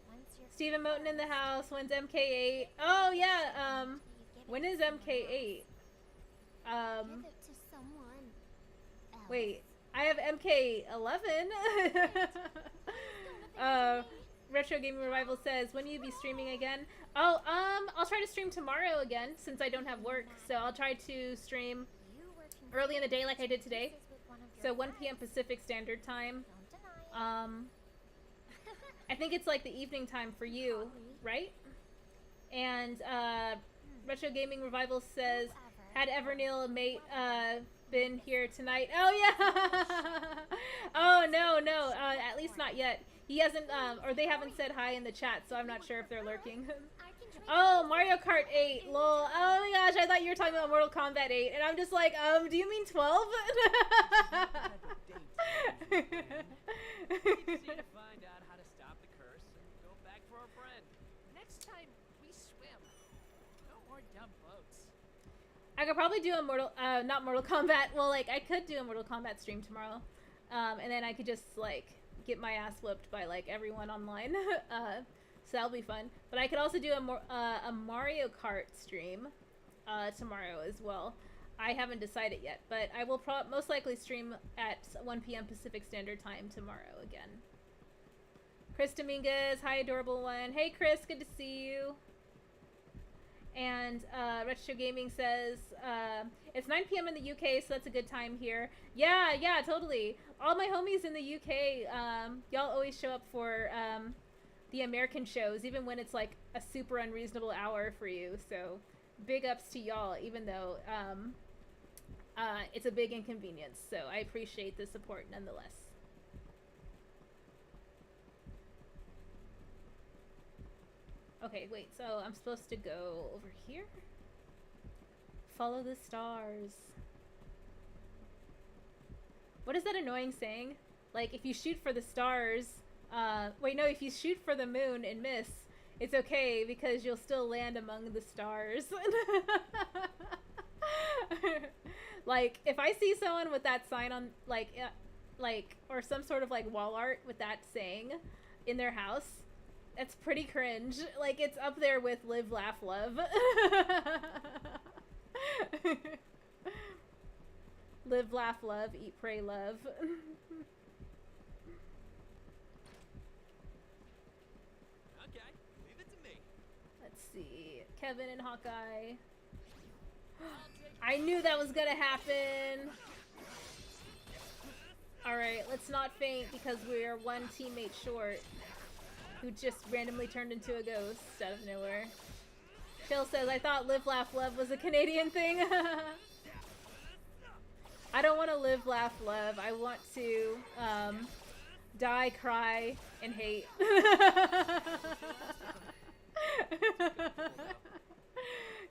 E: Once you're
B: Steven Moten in the house. When's MK8? Oh yeah, when is MK8?
E: give it to someone else.
B: Wait, I have MK11. Retro Gaming Revival says, when will you be streaming again? Oh, I'll try to stream tomorrow again since I don't have work. So I'll try to stream
E: You were
B: early in the day like I did today.
E: pieces with one of your
B: So 1 p.m.
E: friends.
B: Pacific Standard Time.
E: Don't deny it.
B: I think it's like the evening time for you, right? And Retro Gaming Revival says, had Everneil mate been here tonight? Oh yeah. Oh no, at least not yet. He hasn't or they haven't said hi in the chat, so I'm not sure if they're lurking.
E: I can drink
B: Oh, Mario Kart 8, lol. Oh my gosh, I thought you were talking about Mortal Kombat 8, and I'm just like, do you mean 12?
C: We just need to find out how to stop the curse and go back for our friend. Next time, we swim. No more dumb boats.
B: I could probably do a not Mortal Kombat. Well, like I could do a Mortal Kombat stream tomorrow, and then I could just like get my ass whooped by like everyone online. So that'll be fun. But I could also do a Mario Kart stream tomorrow as well. I haven't decided yet, but I will most likely stream at 1 p.m. Pacific Standard Time tomorrow again. Chris Dominguez, hi adorable one. Hey Chris, good to see you. And Retro Gaming says, it's 9 p.m. in the UK, so that's a good time here. Yeah, totally. All my homies in the UK, y'all always show up for the American shows, even when it's like a super unreasonable hour for you. So big ups to y'all, even though it's a big inconvenience. So I appreciate the support nonetheless. Okay, wait, so I'm supposed to go over here? Follow the stars. What is that annoying saying? Like, if you shoot for the stars, wait, no, if you shoot for the moon and miss, it's okay because you'll still land among the stars. Like, if I see someone with that sign on, like, or some sort of, like, wall art with that saying in their house, that's pretty cringe. Like, it's up there with live, laugh, love. Live, laugh, love, eat, pray, love.
C: Okay, leave it to me.
B: Let's see. Kevin and Hawkeye. I knew that was gonna happen. Alright, let's not faint because we're one teammate short who just randomly turned into a ghost out of nowhere. Chill says, I thought live, laugh, love was a Canadian thing. I don't want to live, laugh, love. I want to die, cry, and hate.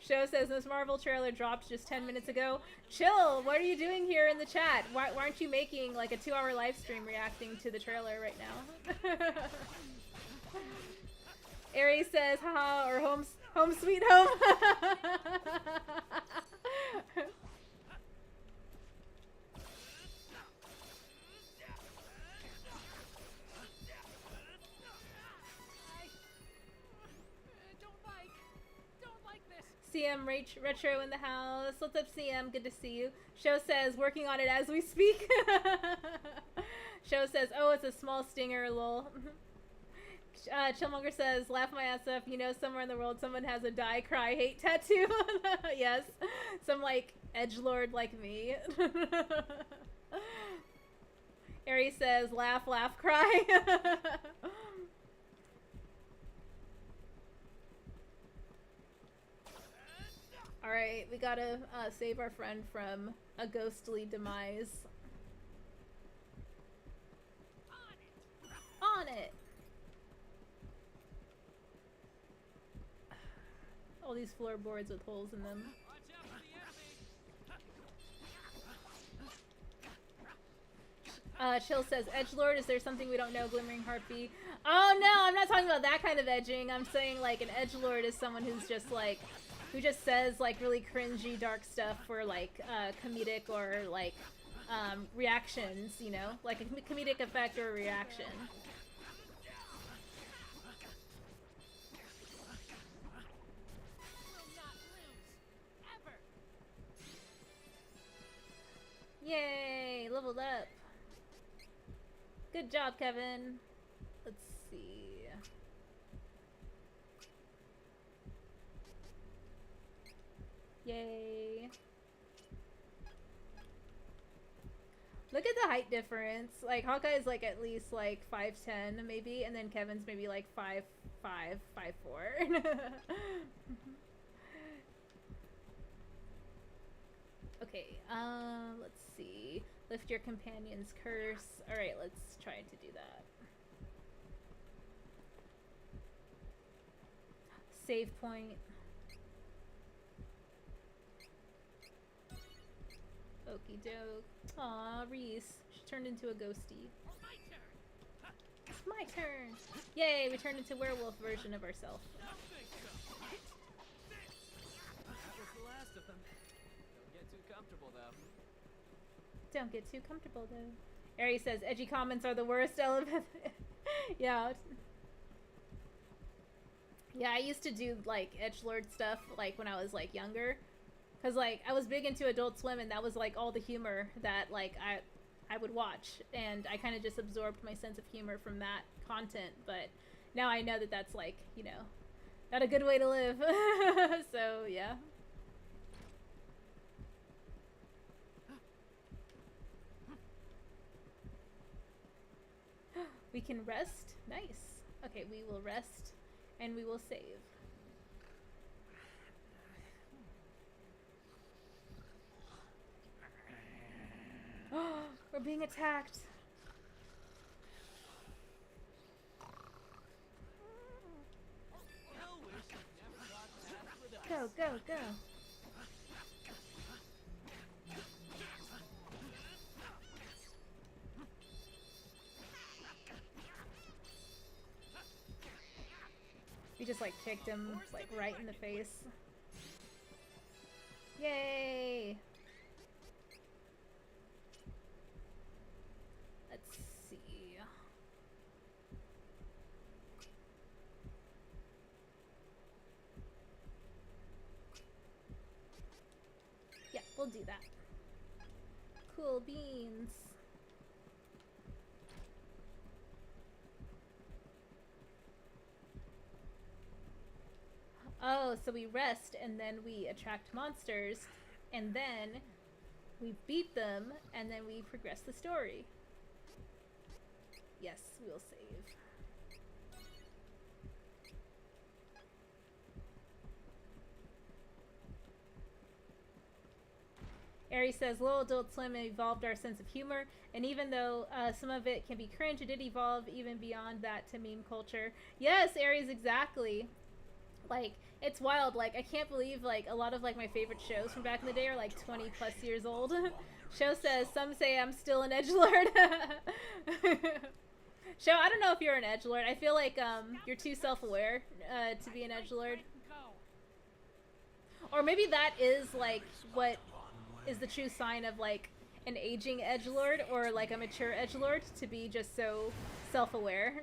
B: Show says this Marvel trailer dropped just 10 minutes ago. Chill, what are you doing here in the chat? Why aren't you making like a 2-hour live stream reacting to the trailer right now? Aries says, haha, or home sweet home. CM Retro in the house. What's up, CM? Good to see you. Show says, working on it as we speak. Show says, oh, it's a small stinger, lol. Chillmonger says, laugh my ass off. You know, somewhere in the world, someone has a die, cry, hate tattoo. Yes. Some, like, edgelord like me. Aries says, laugh, laugh, cry. Alright, we gotta save our friend from a ghostly demise. On it! All these floorboards with holes in them. Chill says, edgelord, is there something we don't know, Glimmering Harpy? Oh no, I'm not talking about that kind of edging. I'm saying like an edgelord is someone who's just like, who just says like really cringy dark stuff for like comedic or like reactions, you know? Like a comedic effect or a reaction. Yay! Leveled up. Good job, Kevin. Let's see. Yay. Look at the height difference. Like, Hawkeye's like at least like 5'10" maybe, and then Kevin's maybe like 5'5", 5'4". Okay, let's see. Lift your companion's curse. Alright, let's try to do that. Save point. Okie doke. Aw, Reese. She turned into a ghosty. It's my turn! Yay, we turned into werewolf version of ourselves.
C: That was the last of them. Don't get too comfortable, though.
B: Don't get too comfortable, though. Aries says, edgy comments are the worst element. Yeah. Yeah, I used to do, like, edgelord stuff, like, when I was, like, younger. Because, like, I was big into Adult Swim, and that was, like, all the humor that, like, I would watch. And I kind of just absorbed my sense of humor from that content. But now I know that that's, like, you know, not a good way to live. So, yeah. We can rest. Nice. Okay, we will rest, and we will save. We're being attacked. Go, go, go. We just like kicked him like right in the face. Yay! Let's see. Yeah, we'll do that. Cool beans. Oh, so we rest and then we attract monsters and then we beat them and then we progress the story. Yes, we'll save. Aries says, Lil Adult Swim evolved our sense of humor, and even though some of it can be cringe, it did evolve even beyond that to meme culture. Yes, Aries, exactly. Like, it's wild. Like, I can't believe, like, a lot of, like, my favorite shows from back in the day are, like, 20 plus years old. Show says, some say I'm still an edgelord. Show, I don't know if you're an edgelord. I feel like, you're too self-aware, to be an edgelord. Or maybe that is, like, what is the true sign of, like, an aging edgelord or, like, a mature edgelord, to be just so self-aware.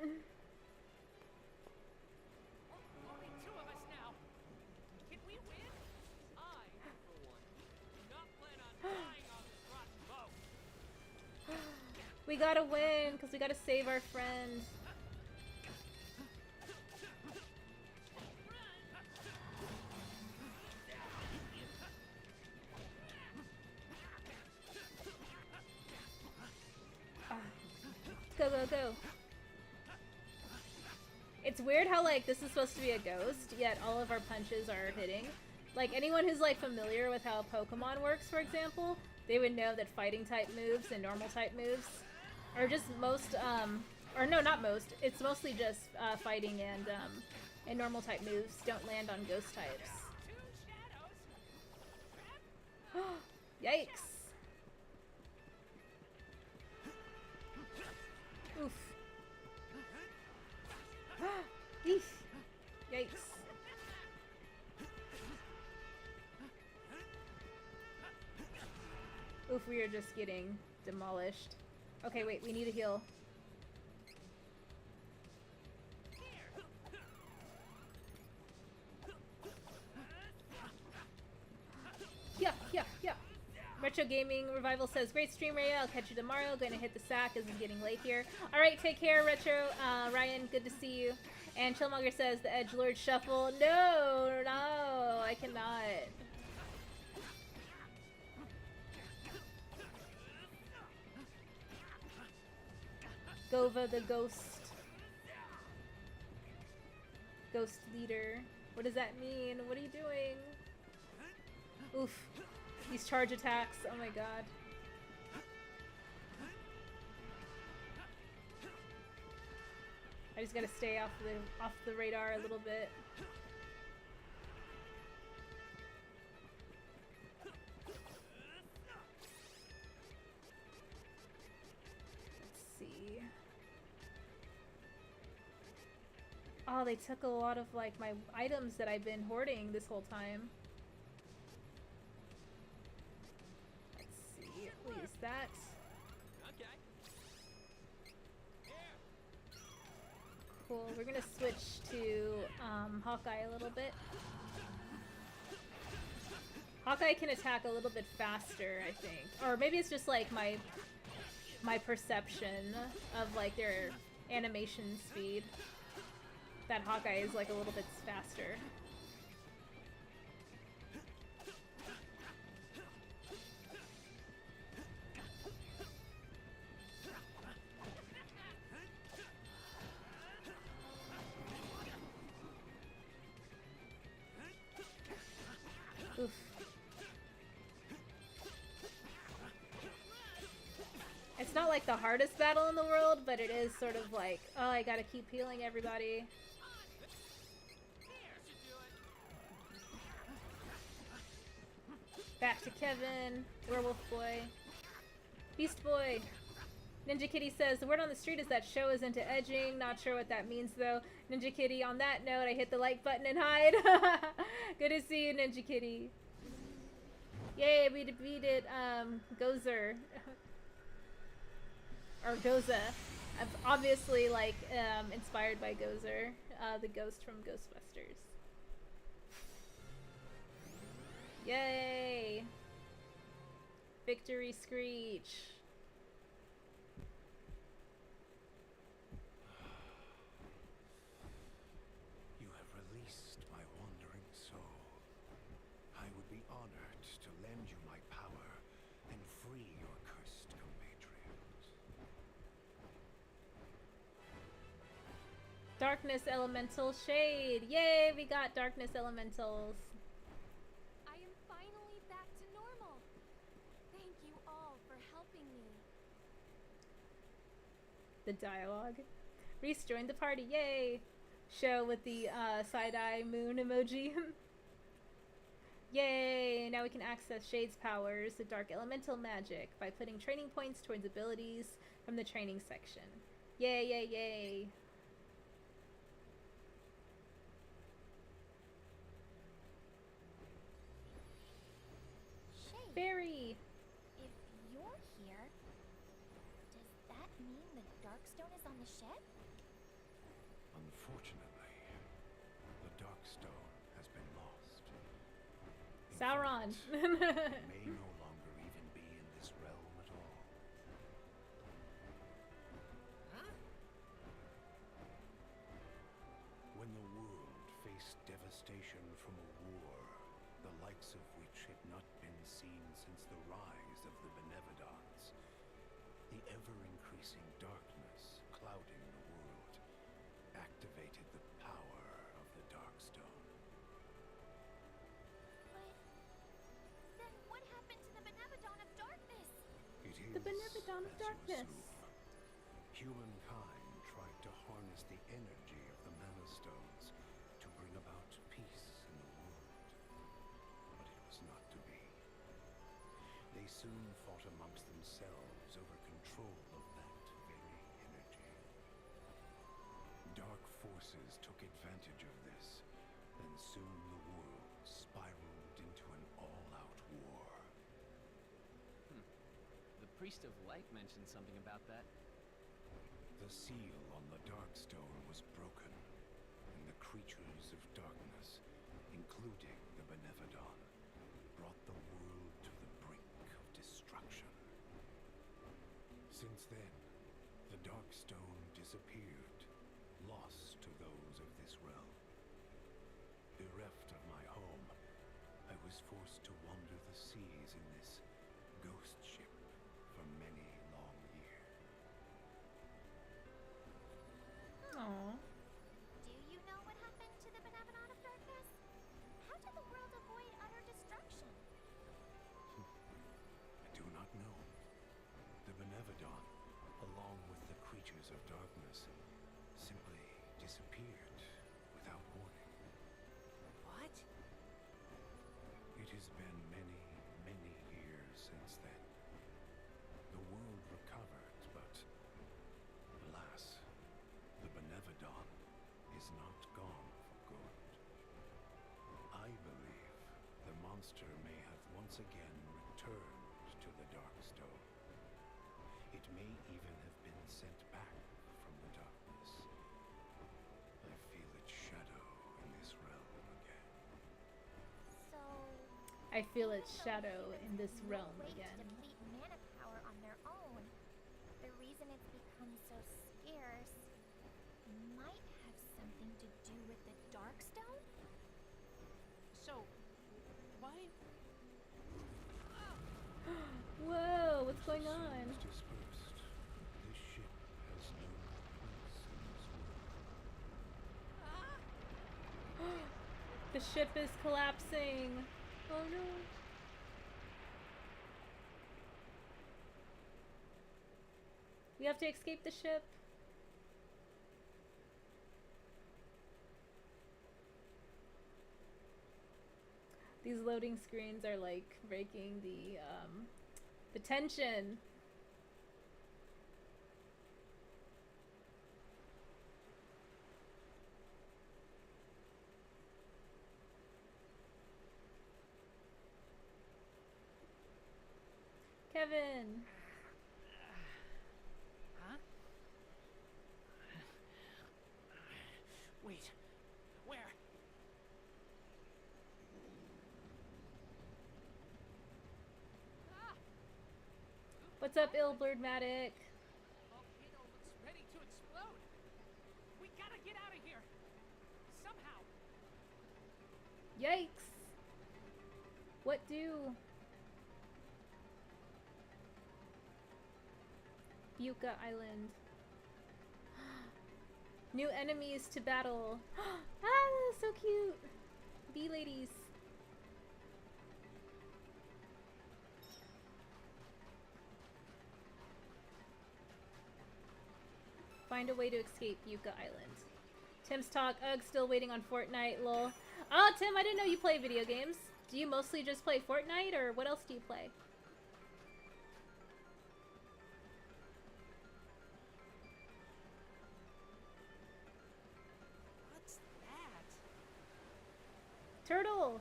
F: Only two of us now. Can we win?
C: I, for one, do not plan on dying on this rotten boat.
B: We gotta win, because we gotta save our friend. Go, go, go. It's weird how, like, this is supposed to be a ghost, yet all of our punches are hitting. Like, anyone who's, like, familiar with how Pokemon works, for example, they would know that fighting type moves and normal type moves are just most, or no, not most, it's mostly just fighting and normal type moves don't land on ghost types. Yikes. Oof. Eesh. Yikes. Oof, we are just getting demolished. Okay, wait, we need a heal. Yeah, yeah, yeah. Retro Gaming Revival says, great stream, Ray. I'll catch you tomorrow. Going to hit the sack as it's getting late here. All right, take care, Retro. Ryan, good to see you. And Chillmonger says, the Edgelord Shuffle. No, no, I cannot. Gova the Ghost. Ghost Leader. What does that mean? What are you doing? Oof. These charge attacks. Oh my god. I just gotta stay off the radar a little bit. Let's see. Oh, they took a lot of, like, my items that I've been hoarding this whole time. Let's see. We'll use that.
C: Okay.
B: Cool. We're gonna switch to Hawkeye a little bit. Hawkeye can attack a little bit faster, I think. Or maybe it's just like my perception of, like, their animation speed. That Hawkeye is, like, a little bit faster. Oof. It's not like the hardest battle in the world, but it is sort of like, oh, I gotta keep healing everybody. Back to Kevin, Werewolf Boy, Beast Boy. Ninja Kitty says, the word on the street is that show is into edging. Not sure what that means, though. Ninja Kitty, on that note, I hit the like button and hide. Good to see you, Ninja Kitty. Yay, we defeated Gozer. Or Goza. Obviously, like, inspired by Gozer, the ghost from Ghostbusters. Yay! Victory screech.
G: You have released my wandering soul. I would be honored to lend you my power and free your cursed compatriots.
B: Darkness elemental shade. Yay, we got darkness elementals.
E: I am finally back to normal. Thank you all for helping me.
B: The dialogue. Reese joined the party. Yay. Show with the side-eye moon emoji. Yay! Now we can access Shade's powers, the dark elemental magic, by putting training points towards abilities from the training section. Yay, yay, yay!
I: Shade,
B: Fairy!
I: if you're here, does that mean the Darkstone is on the ship?
G: Unfortunately, the Darkstone has been lost. In
B: Sauron!
G: fact, it may no longer even be in this realm at all.
F: Huh?
G: When the world faced devastation from a war, the likes of which had not been seen since the rise of the Benevodons, the ever-increasing darkness clouding the world activated the power of the Darkstone.
I: But then what happened to the Benevodon of Darkness?
G: It is,
B: The Benevodon of
G: as you
B: Darkness.
G: assume. Humankind tried to harness the energy of the Mana Stones to bring about peace in the world. But it was not to be. They soon fought amongst themselves over control of that very energy. Dark forces took advantage of this, and soon the world spiraled into an all-out war.
C: The Priest of Light mentioned something about that.
G: The seal on the Darkstone was broken, and the creatures of darkness, including the Benevodon, brought the world to the brink of destruction. Since then, the Darkstone disappeared, lost to those of this realm. Bereft of my home, I was forced to wander the seas in this ghost ship for many long years.
B: Aww.
I: Do you know what happened to the Benevolent of Darkness? How did the world avoid utter destruction?
G: I do not know. The Benevodon, along with the creatures of darkness, simply disappeared without warning.
F: What?
G: It has been many, many years since then. The world recovered, but alas, the Benevodon is not gone for good. I believe the monster may have once again returned to the Darkstone. It may even have been sent back from the darkness. I feel its shadow in this realm again.
I: So,
B: I feel its
I: even though
B: shadow
I: humans
B: in this
I: have no
B: realm
I: way
B: again.
I: to deplete mana power on their own, the reason it's become so scarce might have something to do with the Darkstone?
F: So, why?
B: Whoa, what's going on?
G: Seems dispersed. This ship has no place in this world.
B: The ship is collapsing. Oh no. We have to escape the ship. These loading screens are like breaking the tension. Kevin.
F: Huh? Wait. Where?
B: What's up, Illbirdmatic?
F: Volcano looks ready to explode. We gotta get out of here. Somehow.
B: Yikes! What do? Yucca Island. New enemies to battle. Ah, so cute. Bee ladies. Find a way to escape Yucca Island. Tim's talk. Ugh, still waiting on Fortnite. Lol. Oh, Tim, I didn't know you play video games. Do you mostly just play Fortnite, or what else do you play?
F: What's that?
B: Turtle!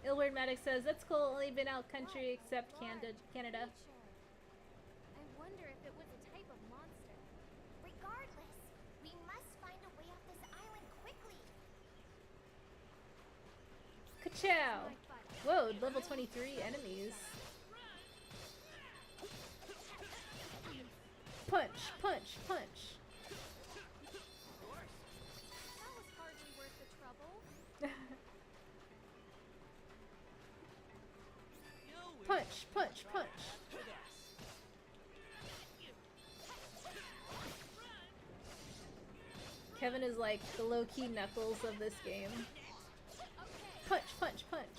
B: Illward Maddox says, that's cool, only been out country except Canada.
E: Nature. I wonder if it was a type of monster.
I: Regardless, we must find a way off this island quickly.
B: Ka-chow! Whoa, level 23 enemies. Punch, punch, punch.
E: That was hardly worth the trouble.
B: Punch, punch, punch. Kevin is like the low-key Knuckles of this game. Punch, punch, punch.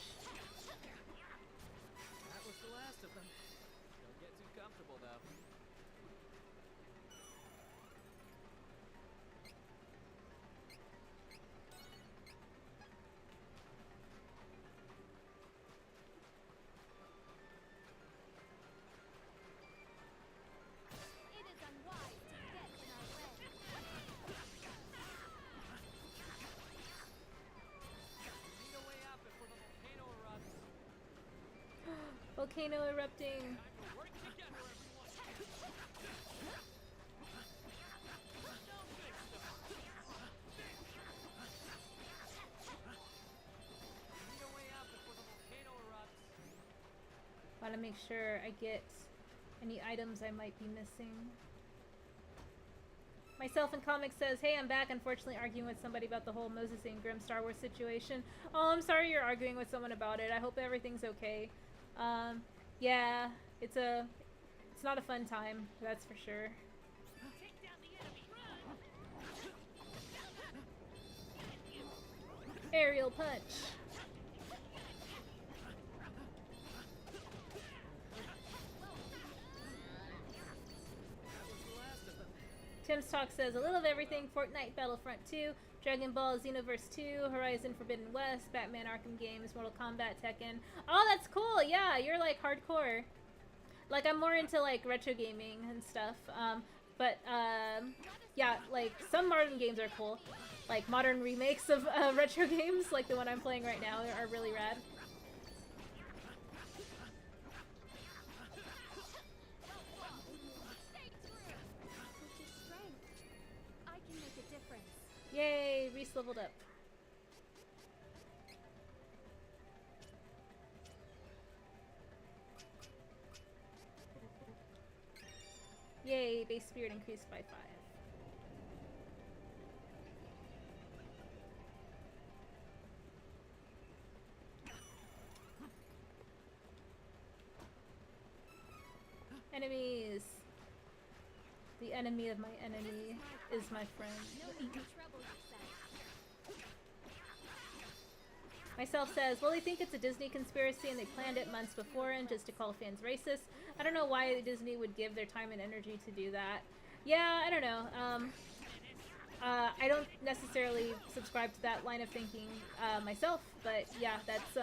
C: That was the last of them. Don't get too comfortable, though.
E: It is unwise to get in our way.
C: We need a way out before the volcano erupts.
B: Volcano erupting.
C: Time to work together, everyone. No good stuff. We need a way out before the volcano erupts.
B: Wanna make sure I get any items I might be missing. Myself in Comics says, hey, I'm back. Unfortunately, arguing with somebody about the whole Moses Ingram Star Wars situation. Oh, I'm sorry you're arguing with someone about it. I hope everything's okay. Yeah, it's not a fun time, that's for sure.
F: Take down the enemy. Run!
B: Aerial punch.
C: That was the last of them.
B: Tim's talk says a little of everything. Fortnite, Battlefront 2, Dragon Ball Xenoverse 2, Horizon Forbidden West, Batman Arkham games, Mortal Kombat, Tekken. Oh, that's cool. Yeah, you're like hardcore. Like I'm more into like retro gaming and stuff. Yeah, like some modern games are cool. Like modern remakes of retro games, like the one I'm playing right now, are really rad.
E: With your strength, I can make a difference.
B: Yay, Reese leveled up. Yay, base spirit increased by 5. Enemies! The enemy of my enemy is my friend.
E: No need to trouble yourself.
B: Myself says, well, they think it's a Disney conspiracy and they planned it months beforehand just to call fans racist. I don't know why Disney would give their time and energy to do that. Yeah, I don't know. I don't necessarily subscribe to that line of thinking myself, but yeah, that's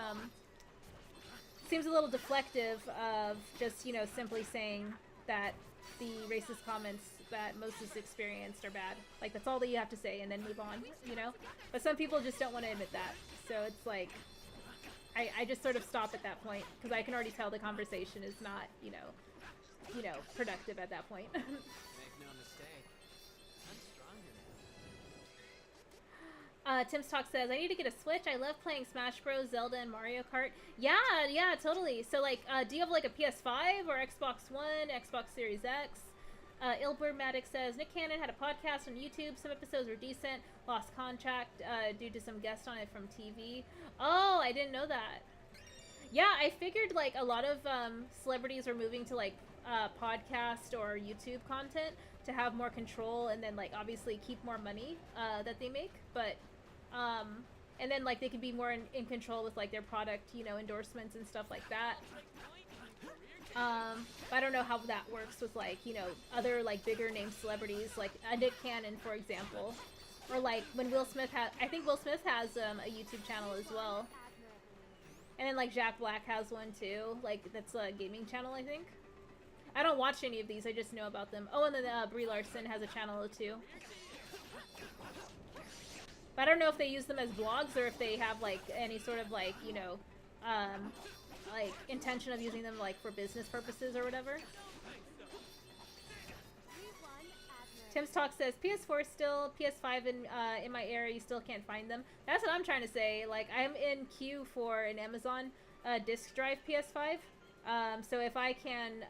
B: seems a little deflective of just, you know, simply saying that the racist comments that Moses experienced are bad. Like, that's all that you have to say and then move on, you know? But some people just don't want to admit that. So it's like, I just sort of stop at that point, because I can already tell the conversation is not, you know, productive at that point.
C: Make no mistake. I'm stronger
B: Tim's Talk says, I need to get a Switch. I love playing Smash Bros, Zelda, and Mario Kart. Yeah, yeah, totally. So, like, do you have, like, a PS5 or Xbox One, Xbox Series X? Ilbermatic says, Nick Cannon had a podcast on YouTube. Some episodes were decent. Lost contract due to some guest on it from TV. Oh, I didn't know that. Yeah, I figured, like, a lot of celebrities are moving to, like, podcast or YouTube content to have more control and then, like, obviously keep more money that they make. But, and then, like, they can be more in control with, like, their product, you know, endorsements and stuff like that. I don't know how that works with, like, you know, other, like, bigger name celebrities, like Nick Cannon, for example. Or, like, when Will Smith has, I think Will Smith has a YouTube channel as well. And then, like, Jack Black has one, too. Like, that's a gaming channel, I think. I don't watch any of these, I just know about them. Oh, and then Brie Larson has a channel, too. But I don't know if they use them as blogs or if they have, like, any sort of, like, you know, like, intention of using them, like, for business purposes or whatever. Tim's Talk says, PS4 still, PS5 in my area, you still can't find them. That's what I'm trying to say. Like, I'm in queue for an Amazon disk drive PS5. So if I can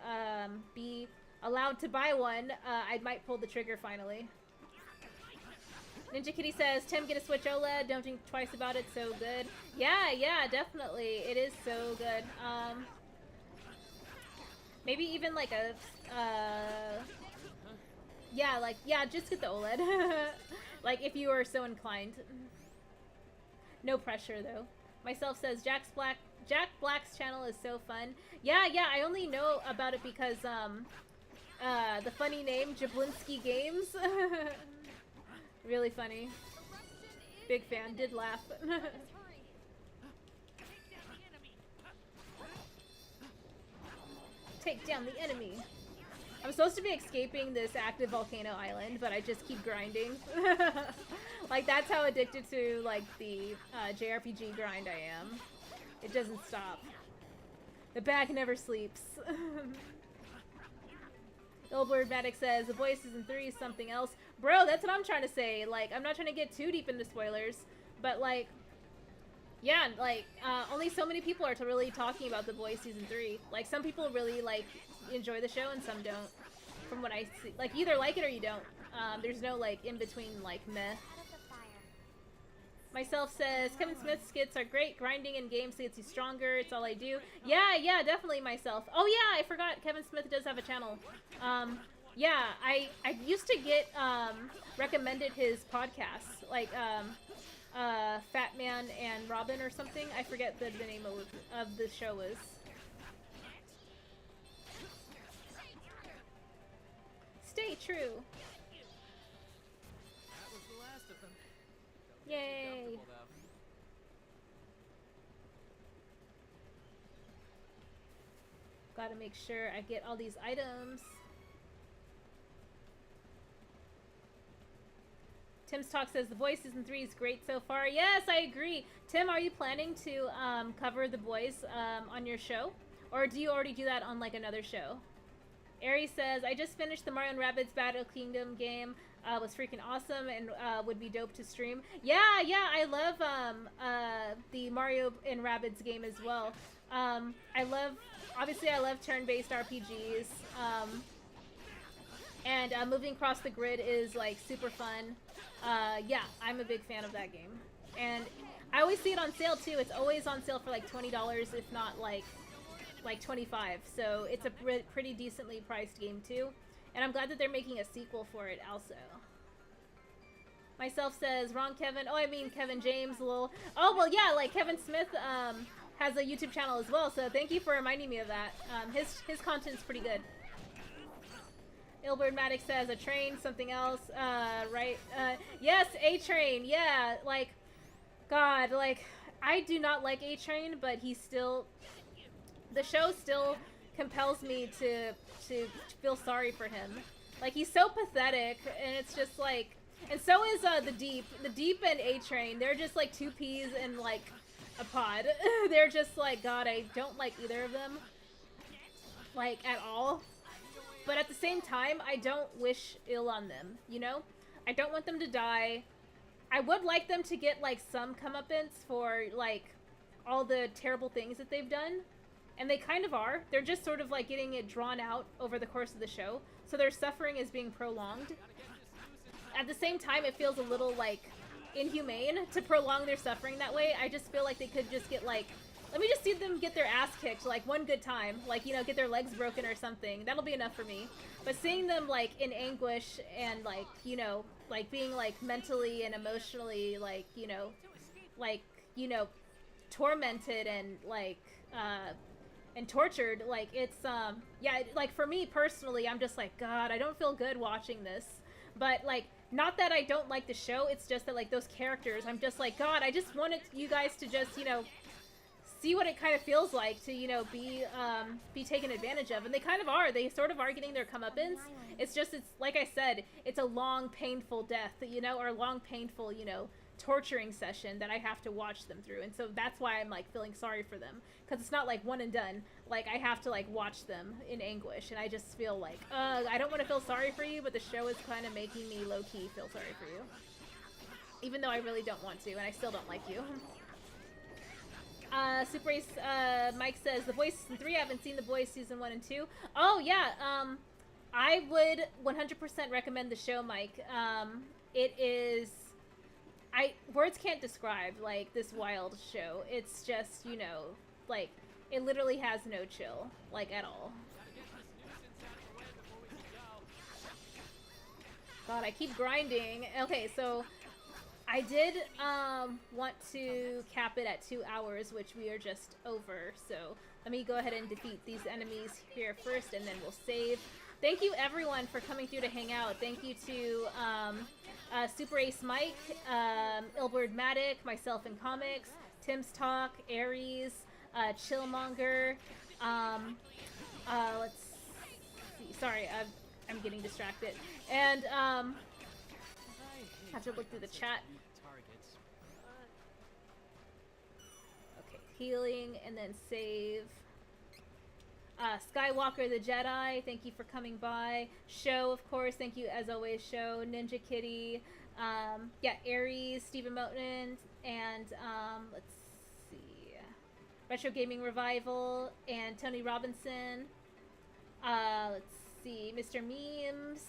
B: be allowed to buy one, I might pull the trigger finally. Ninja Kitty says, Tim, get a Switch OLED. Don't think twice about it. So good. Yeah, yeah, definitely. It is so good. Maybe even like a, yeah, like, yeah, just get the OLED. Like, if you are so inclined. No pressure, though. Myself says, Jack Black's channel is so fun. Yeah, yeah, I only know about it because, the funny name, Jablinski Games. Really funny. Big fan. Did laugh. Take down the enemy. I'm supposed to be escaping this active volcano island, but I just keep grinding. Like, that's how addicted to, like, the JRPG grind I am. It doesn't stop. The bag never sleeps. Illbird Matic says, The Boys Season 3 is something else. Bro, that's what I'm trying to say. Like, I'm not trying to get too deep into spoilers, but, like, yeah, like, only so many people are really talking about The Boys Season 3. Like, some people really, like, enjoy the show and some don't, from what I see. Like, you either like it or you don't. There's no, like, in-between, like, meh. Myself says, Kevin Smith's skits are great. Grinding in games gets you stronger. It's all I do. Yeah, yeah, definitely myself. Oh, yeah, I forgot Kevin Smith does have a channel. Yeah, I used to get recommended his podcasts, like Fat Man and Robin or something. I forget the name of the show was. Stay true.
C: That was the last of them.
B: Yay. Gotta make sure I get all these items. Tim's Talk says, The Boys Season 3 is great so far. Yes, I agree. Tim, are you planning to cover The Boys on your show? Or do you already do that on, like, another show? Aries says, I just finished the Mario & Rabbids Battle Kingdom game. Was freaking awesome and would be dope to stream. Yeah, yeah, I love the Mario & Rabbids game as well. Obviously I love turn-based RPGs. And moving across the grid is, like, super fun. Yeah, I'm a big fan of that game. And I always see it on sale, too. It's always on sale for, like, $20, if not, like 25. So it's a pretty decently priced game, too. And I'm glad that they're making a sequel for it, also. Myself says, wrong Kevin. Oh, I mean Kevin James, lol. Oh, well, yeah, like, Kevin Smith has a YouTube channel as well, so thank you for reminding me of that. His content's pretty good. Ilbird Matic says, a train, something else, right? Yes, A-Train, yeah, like, God, like, I do not like A-Train, but he's still, the show still compels me to feel sorry for him. Like, he's so pathetic, and it's just, like, and so is, the Deep and A-Train, they're just, like, two peas in, like, a pod. They're just, like, God, I don't like either of them, like, at all. But at the same time, I don't wish ill on them, you know? I don't want them to die. I would like them to get like some comeuppance for like all the terrible things that they've done. And they kind of are. They're just sort of like getting it drawn out over the course of the show. So their suffering is being prolonged. At the same time, it feels a little like inhumane to prolong their suffering that way. I just feel like they could just get like, let me just see them get their ass kicked like one good time. Like, you know, get their legs broken or something. That'll be enough for me. But seeing them like in anguish and like, you know, like being like mentally and emotionally like, you know, tormented and like, and tortured, like it's yeah, like for me personally, I'm just like, God, I don't feel good watching this. But like, not that I don't like the show, it's just that like those characters, I'm just like, God, I just wanted you guys to just, you know, see what it kind of feels like to, you know, be taken advantage of. And they kind of are. They sort of are getting their comeuppance. It's just, it's like I said, it's a long painful death, you know, or a long painful, you know, torturing session that I have to watch them through. And so that's why I'm like feeling sorry for them, because it's not like one and done. Like I have to like watch them in anguish, and I just feel like I don't want to feel sorry for you, but the show is kind of making me low-key feel sorry for you, even though I really don't want to, and I still don't like you. Super Ace Mike says The Boys season 3. I haven't seen The Boys season 1 and 2. Oh yeah, I would 100% recommend the show, Mike. It is, words can't describe like this wild show. It's just, you know, like it literally has no chill, like at all. God, I keep grinding. Okay, so I did want to cap it at 2 hours, which we are just over. So let me go ahead and defeat these enemies here first, and then we'll save. Thank you everyone for coming through to hang out. Thank you to Super Ace Mike, Ilbert Matic, myself in comics, Tim's Talk, Aries, Chillmonger. Let's see. Sorry, I'm getting distracted. And I have to look through the chat. Okay, healing and then save. Skywalker the Jedi, thank you for coming by. Show, of course, thank you as always, Show. Ninja Kitty, yeah, Aries, Stephen Moten, and let's see, Retro Gaming Revival, and Tony Robinson. Let's see, Mr. Memes,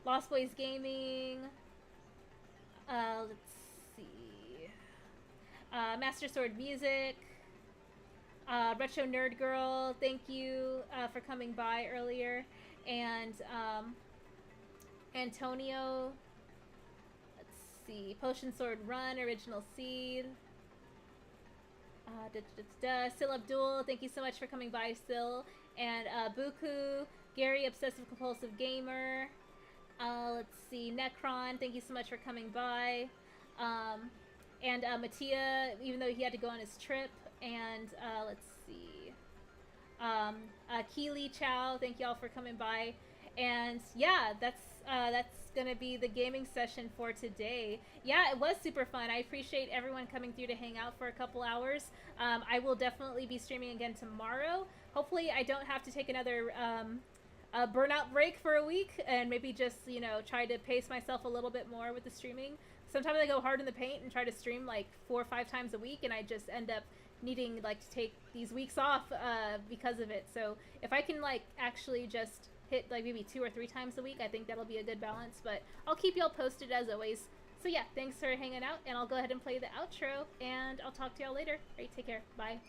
B: Lost Boys Gaming. Let's see, Master Sword Music. Retro Nerd Girl, thank you for coming by earlier. And Antonio, let's see, Potion Sword Run, Original Seed. Sil Abdul, thank you so much for coming by, Sil. And Buku, Gary, Obsessive Compulsive Gamer. Let's see, Necron, thank you so much for coming by. And Mattia, even though he had to go on his trip. And let's see, Keely Chow, thank y'all for coming by. And yeah, that's gonna be the gaming session for today. Yeah, it was super fun. I appreciate everyone coming through to hang out for a couple hours. I will definitely be streaming again tomorrow. Hopefully I don't have to take another burnout break for a week, and maybe just, you know, try to pace myself a little bit more with the streaming. Sometimes I go hard in the paint and try to stream like 4 or 5 times a week, and I just end up needing like to take these weeks off because of it. So if I can like actually just hit like maybe 2 or 3 times a week, I think that'll be a good balance. But I'll keep y'all posted as always. So yeah, thanks for hanging out, and I'll go ahead and play the outro, and I'll talk to y'all later. All right, take care. Bye.